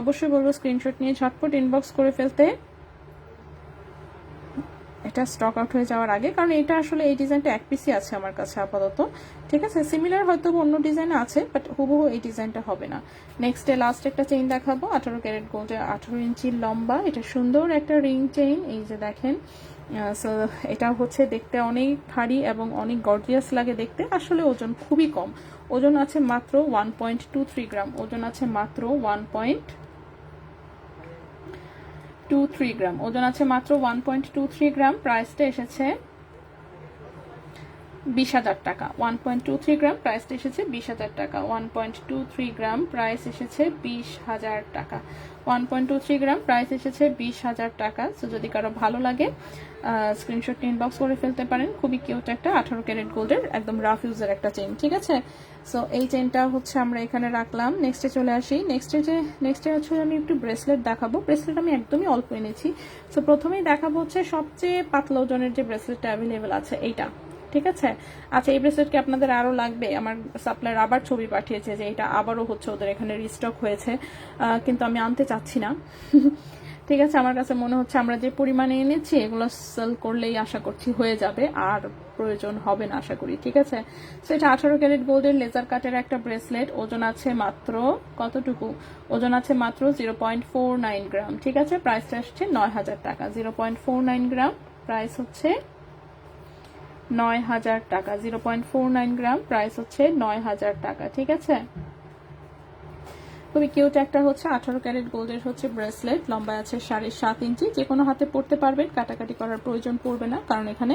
অবশ্যই বলবো স্ক্রিনশট নিয়ে ঝটপট ইনবক্স করে ফেলতে, এটা স্টক আউট হয়ে যাওয়ার আগে, কারণ এটা আসলে এই ডিজাইনটা এক পিসই আছে আমার কাছে আপাতত। ঠিক আছে, সিমিলার হয়তো অন্য ডিজাইন আছে, বাট হুবহু এই ডিজাইনটা হবে না। নেক্সটে লাস্ট একটা চেইন দেখাবো, 18 ক্যারেট গোল্ডে, 18 ইঞ্চি লম্বা, এটা সুন্দর একটা রিং চেইন, এই যে দেখেন। সো এটা হচ্ছে দেখতে অনেক ভারী এবং অনেক গর্জিয়াস লাগে দেখতে, আসলে ওজন খুবই কম, ওজন আছে মাত্র 1.23 গ্রাম, ওজন আছে মাত্র 1.23 গ্রাম, ওজন আছে মাত্র 1.23 গ্রাম। প্রাইসটা এসেছে 20,000 টাকা। 1.23 গ্রাম, প্রাইসটা এসেছে 20,000 টাকা। 1.23 গ্রাম, প্রাইস এসেছে 20,000 টাকা। 1.23 গ্রাম, প্রাইস এসেছে 20,000 টাকা। সো যদি কারো ভালো লাগে স্ক্রিনশট ইনবক্স করে ফেলতে পারেন। খুবই কিউট একটা 18 ক্যারেট গোল্ডের একদম রাফ ইউজের একটা চেইন। ঠিক আছে, সো এই চেইনটা হচ্ছে আমরা এখানে রাখলাম। নেক্সটে চলে আসি। নেক্সটে হচ্ছে আমি একটু ব্রেসলেট দেখাবো। ব্রেসলেট আমি একদমই অল্প এনেছি। সো প্রথমেই দেখাবো হচ্ছে সবচেয়ে পাতলা ওজনের যে ব্রেসলেটটা অ্যাভেলেবেল আছে, এইটা। ঠিক আছে, আচ্ছা এই ব্রেসলেট কি আপনাদের আরো লাগবে? আমার সাপ্লায়ার আবার ছবি পাঠিয়েছে যে এটা আবারও হচ্ছে ওদের এখানে রিস্টক হয়েছে, কিন্তু আমি আনতে চাচ্ছি না। ঠিক আছে, আমার কাছে মনে হচ্ছে আমরা যে পরিমাণে এনেছি এগুলো সেল করলেই আশা করছি হয়ে যাবে, আর প্রয়োজন হবে না আশা করি। ঠিক আছে, তো এটা 18 ক্যারেট গোল্ডের লেজার কাটের একটা ব্রেসলেট, ওজন আছে মাত্র কতটুকু, ওজন আছে মাত্র 0.49 গ্রাম। ঠিক আছে, প্রাইসটা আসছে 9,000 টাকা। 0.49 গ্রাম, প্রাইস হচ্ছে 9,000 টাকা। 0.49 গ্রাম, প্রাইস হচ্ছে 9,000 টাকা। ঠিক আছে, খুবই কিউট একটা হচ্ছে 18 ক্যারেট গোল্ডের হচ্ছে ব্রেসলেট, লম্বা আছে 7.5 ইঞ্চি, যে কোনো হাতে পরতে পারবেন, কাটাকাটি করার প্রয়োজন পড়বে না, কারণ এখানে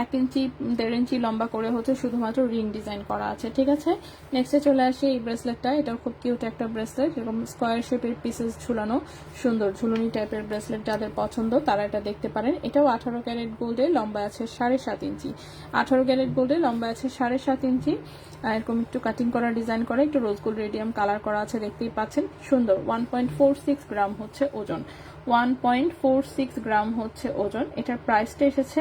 1 ইঞ্চি 1.5 ইঞ্চি লম্বা করে হচ্ছে শুধুমাত্র রিং ডিজাইন করা আছে। ঠিক আছে, নেক্সটে চলে আসি এই ব্রেসলেটটা, এটাও খুব কিউট একটা ব্রেসলেট, এরকম স্কোয়ার শেপের পিসেস ঝুলানো, সুন্দর ঝুলুনি টাইপের ব্রেসলেট যাদের পছন্দ তারা এটা দেখতে পারেন। এটাও 18 ক্যারেট গোল্ডে, লম্বা আছে 7.5 ইঞ্চি। 18 ক্যারেট গোল্ডে, লম্বা আছে 7.5 ইঞ্চি, এরকম একটু কাটিং করা, ডিজাইন করা, একটু রোজ গোল্ড রেডিয়াম কালার করা আছে, দেখতেই পাচ্ছেন সুন্দর। 1.46 গ্রাম হচ্ছে ওজন, 1.46 গ্রাম হচ্ছে ওজন। এটার প্রাইসটা এসেছে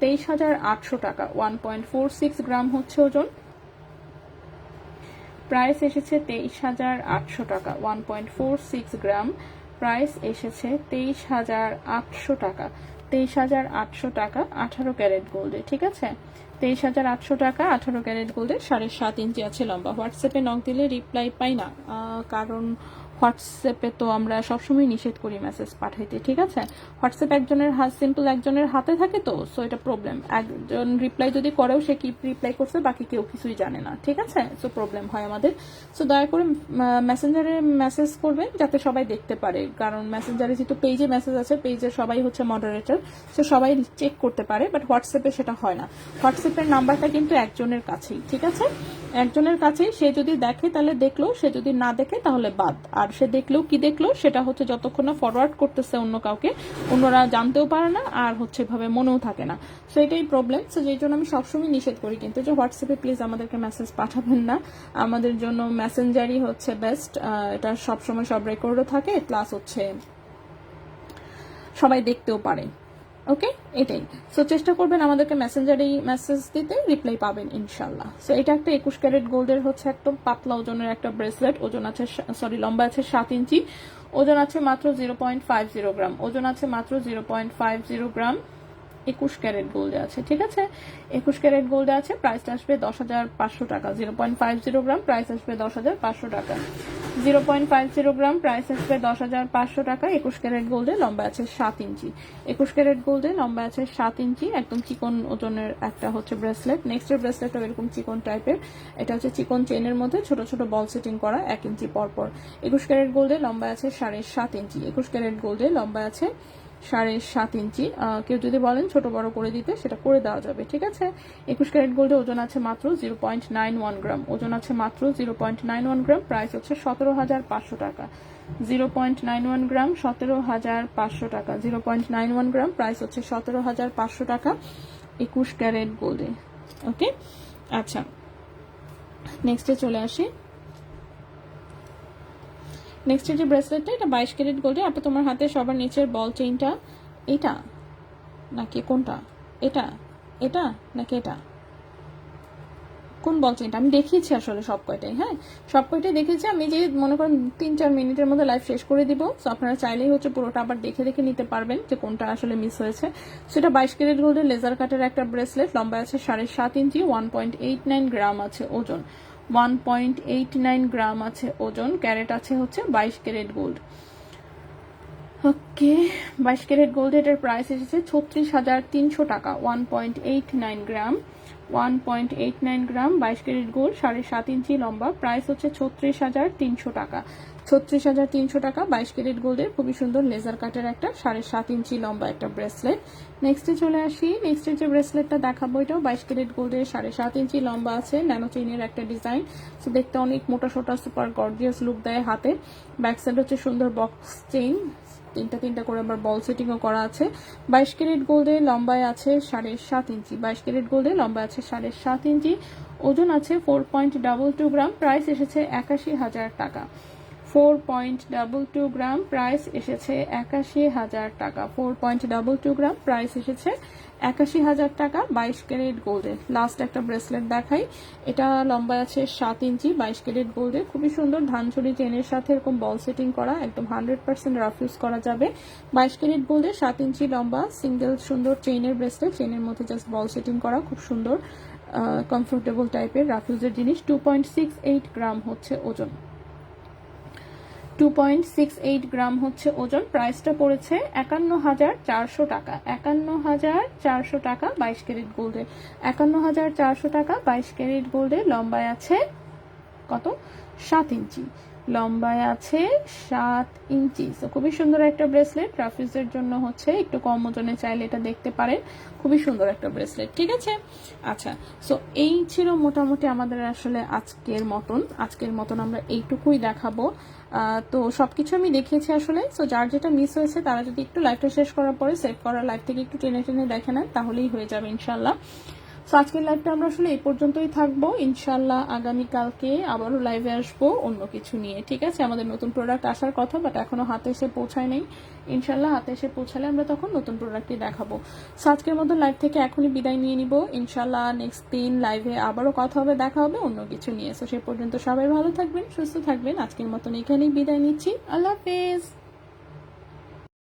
23,800 টাকা। 1.46 গ্রাম হচ্ছে ওজন, প্রাইস এসেছে 23,800 টাকা। 1.46 গ্রাম, প্রাইস এসেছে 23,800 টাকা। 23,800 টাকা 18 ক্যারেট গোল্ডে। ঠিক আছে, 23,800 টাকা 18 ক্যারেট গোল্ডে, 7.5 ইঞ্চি আছে লম্বা। হোয়াটসঅ্যাপে নক দিলে রিপ্লাই পাই না, কারণ হোয়াটসঅ্যাপে তো আমরা সবসময় নিষেধ করি মেসেজ পাঠাইতে। ঠিক আছে, হোয়াটসঅ্যাপ একজনের সিম্পল একজনের হাতে থাকে তো, সো এটা প্রবলেম। একজন রিপ্লাই যদি করেও সে কি রিপ্লাই করছে বাকি কেউ কিছুই জানে না। ঠিক আছে, সো প্রবলেম হয় আমাদের। সো দয়া করে মেসেঞ্জারে মেসেজ করবেন যাতে সবাই দেখতে পারে, কারণ মেসেঞ্জারে যেহেতু পেজে মেসেজ আছে, পেজে সবাই হচ্ছে মডারেটর, সো সবাই চেক করতে পারে, বাট হোয়াটসঅ্যাপে সেটা হয় না। হোয়াটসঅ্যাপের নাম্বারটা কিন্তু একজনের কাছেই। ঠিক আছে, একজনের কাছেই, সে যদি দেখে তাহলে দেখলো, সে যদি না দেখে তাহলে বাদ। আর সে দেখলেও কি দেখলো সেটা হচ্ছে যতক্ষণ না ফরওয়ার্ড করতেছে অন্য কাউকে, অন্যরা জানতেও পারে না, আর হচ্ছে ভাবে মনেও থাকে না। সো এটাই প্রবলেম। সো যেই জন্য আমি সবসময় নিষেধ করি কিন্তু যে হোয়াটসঅ্যাপে প্লিজ আমাদেরকে মেসেজ পাঠাবেন না, আমাদের জন্য মেসেঞ্জারই হচ্ছে বেস্ট। এটা সবসময় সব রেকর্ডও থাকে, প্লাস হচ্ছে সবাই দেখতেও পারে। ওকে, এটাই। সো চেষ্টা করবেন আমাদেরকে মেসেঞ্জারেই মেসেজ দিতে, রিপ্লাই পাবেন ইনশাল্লাহ। সো এটা একটা 21 ক্যারেট গোল্ডের হচ্ছে একদম পাতলা ওজনের একটা ব্রেসলেট, ওজন আছে লম্বা আছে 7 ইঞ্চি, ওজন আছে মাত্র 0.50 গ্রাম। ওজন আছে মাত্র 0.50 গ্রাম, 21 ক্যারেট গোল্ডে আছে। ঠিক আছে, 21 ক্যারেট গোল্ডে আছে, প্রাইসটা আসবে 10,500 টাকা। 0.50 গ্রাম, প্রাইস আসবে 10,500 টাকা। 0.50 গ্রাম, প্রাইস আসবে 10,500 টাকা। 21 ক্যারেট গোল্ডে, লম্বা আছে 7 ইঞ্চি। 21 ক্যারেট গোল্ডে, লম্বা আছে 7 ইঞ্চি, একদম চিকন ওজনের একটা হচ্ছে ব্রেসলেট। নেক্সটের ব্রেসলেটও এরকম চিকন টাইপের, এটা হচ্ছে চিকন চেনের মধ্যে ছোট ছোট বল সেটিং করা 1 ইঞ্চি পরপর। 21 ক্যারেট গোল্ডে, লম্বা আছে 7.5 ইঞ্চি। 21 ক্যারেট গোল্ডে, লম্বা আছে 7.5 ইঞ্চি। কেউ যদি বলেন ছোট বড় করে দিতে, সেটা করে দেওয়া যাবে। ঠিক আছে, 21 ক্যারেট গোল্ডে ওজন আছে মাত্র 0.91 গ্রাম। ওজন আছে মাত্র 0.91 গ্রাম, প্রাইস হচ্ছে 17,500 টাকা। 0.91 গ্রাম, 17,500 টাকা। 0.91 গ্রাম, প্রাইস হচ্ছে 17,500 টাকা 21 ক্যারেট গোল্ডে। ওকে, আচ্ছা, নেক্সটে চলে আসি। নেক্সট যে ব্রেসলেটটা, এটা 22 ক্যারেট গোল্ডে। আপনি তোমার হাতে সবার নিচের বল চেইনটা এটা নাকি কোনটা, এটা এটা নাকি এটা, কোন বল চেইনটা? আমি দেখিয়েছি আসলে সব কয়টাই, হ্যাঁ সব কয়টাই দেখেছি আমি। যে মনে করেন 3-4 মিনিটের মধ্যে লাইভ শেষ করে দিব, সো আপনারা চাইলেই হচ্ছে পুরোটা আবার দেখে দেখে নিতে পারবেন যে কোনটা আসলে মিস হয়েছে। সেটা 22 ক্যারেট গোল্ডের লেজার কাটের একটা ব্রেসলেট, লম্বা আছে 7.5 ইঞ্চি, 1.89 গ্রাম আছে ওজন। 1.89 গ্রাম আছে ওজন, ক্যারেট আছে হচ্ছে 22 ক্যারেট গোল্ড। ওকে, 22 ক্যারেট গোল্ড, এটার প্রাইস এসেছে 36,300 টাকা। 1.89 গ্রাম, 1.89 গ্রাম, 22 ক্যারেট গোল্ড, 7.5 ইঞ্চি লম্বা, প্রাইস হচ্ছে 36,300 টাকা। 36,300 টাকা 22 ক্যারেট গোল্ডের খুবই সুন্দর লেজার কাটের একটা 7.5 ইঞ্চি লম্বা একটা ব্রেসলেট। নেক্সটে চলে আসি। নেক্সটের যে ব্রেসলেটটা দেখাবো, এটাও 22 ক্যারেট গোল্ডের 7.5 ইঞ্চি লম্বা আছে, ন্যানো চেইনের একটা ডিজাইন। তো দেখতে অনেক মোটা সোটা সুপার গর্জিয়াস লুক দেয় হাতে। ব্যাক সাইড হচ্ছে সুন্দর বক্স চেইন, তিনটা করে আবার বল সেটিংও করা আছে। 22 ক্যারেট গোল্ডে, লম্বায় আছে 7.5 ইঞ্চি। 22 ক্যারেট গোল্ডে, লম্বা আছে 7.5 ইঞ্চি, ওজন আছে 4.22 গ্রাম, প্রাইস এসেছে 81,000 টাকা। 4.22 গ্রাম, প্রাইস এসেছে 81,000 টাকা। 4.22 গ্রাম, প্রাইস এসেছে ৮১,০০০ টাকা 22 ক্যারেট গোল্ডে। লাস্ট একটা ব্রেসলেট দেখাই, এটা লম্বা আছে 7 ইঞ্চি, 22 ক্যারেট গোল্ডে, খুবই সুন্দর ধানচুরি চেনের সাথে এরকম বল সেটিং করা, একদম 100% রাফ ইউজ করা যাবে। 22 ক্যারেট গোল্ডে 7 ইঞ্চি লম্বা সিঙ্গেল সুন্দর চেইনের ব্রেসলেট, চেইনের মধ্যে জাস্ট বল সেটিং করা, খুব সুন্দর কমফোর্টেবল টাইপের রাফ ইউজের জিনিস। 2.68 গ্রাম হচ্ছে ওজন, 2.68 গ্রাম হচ্ছে ওজন। প্রাইসটা পড়েছে ৫১,৪০০ টাকা, ৫১,৪০০ টাকা 22 ক্যারেট গোল্ডে, ৫১,৪০০ টাকা 22 ক্যারেট গোল্ডে। লম্বায় আছে কত? 7 ইঞ্চি, লম্বায় আছে 7 ইঞ্চি। তো খুবই সুন্দর একটা ব্রেসলেট, রাফিজের জন্য হচ্ছে একটু কম ওজনে চাইলে এটা দেখতে পারেন, খুবই সুন্দর একটা ব্রেসলেট, ঠিক আছে। আচ্ছা, সো এই ছিল মোটামুটি আমাদের আসলে আজকের মতন আমরা এইটুকুই দেখাবো। তো সবকিছু আমি দেখিয়েছি আসলে। সো যার যেটা মিস হয়েছে তারা যদি একটু লাইভটা শেষ করার পরে সেভ করার লাইভ থেকে একটু টেনে টেনে দেখে নেন তাহলেই হয়ে যাবে ইনশাল্লাহ। সো আজকের লাইভটা আমরা আসলে এই পর্যন্তই থাকবো, ইনশাল্লাহ আগামীকালকে আবারও লাইভে আসবো অন্য কিছু নিয়ে, ঠিক আছে। আমাদের নতুন প্রোডাক্ট আসার কথা, বাট এখনো হাতে এসে পৌঁছায় নাই। ইনশাল্লাহ হাতে এসে পৌঁছালে আমরা তখন নতুন প্রোডাক্টই দেখাবো। সো আজকের মতো লাইভ থেকে এখনই বিদায় নিয়ে নিব, ইনশাল্লাহ নেক্সট দিন লাইভে আবারও কথা হবে, দেখা হবে অন্য কিছু নিয়ে। সো সে পর্যন্ত সবাই ভালো থাকবেন, সুস্থ থাকবেন। আজকের মতন এখানেই বিদায় নিচ্ছি, আল্লাহ হাফেজ।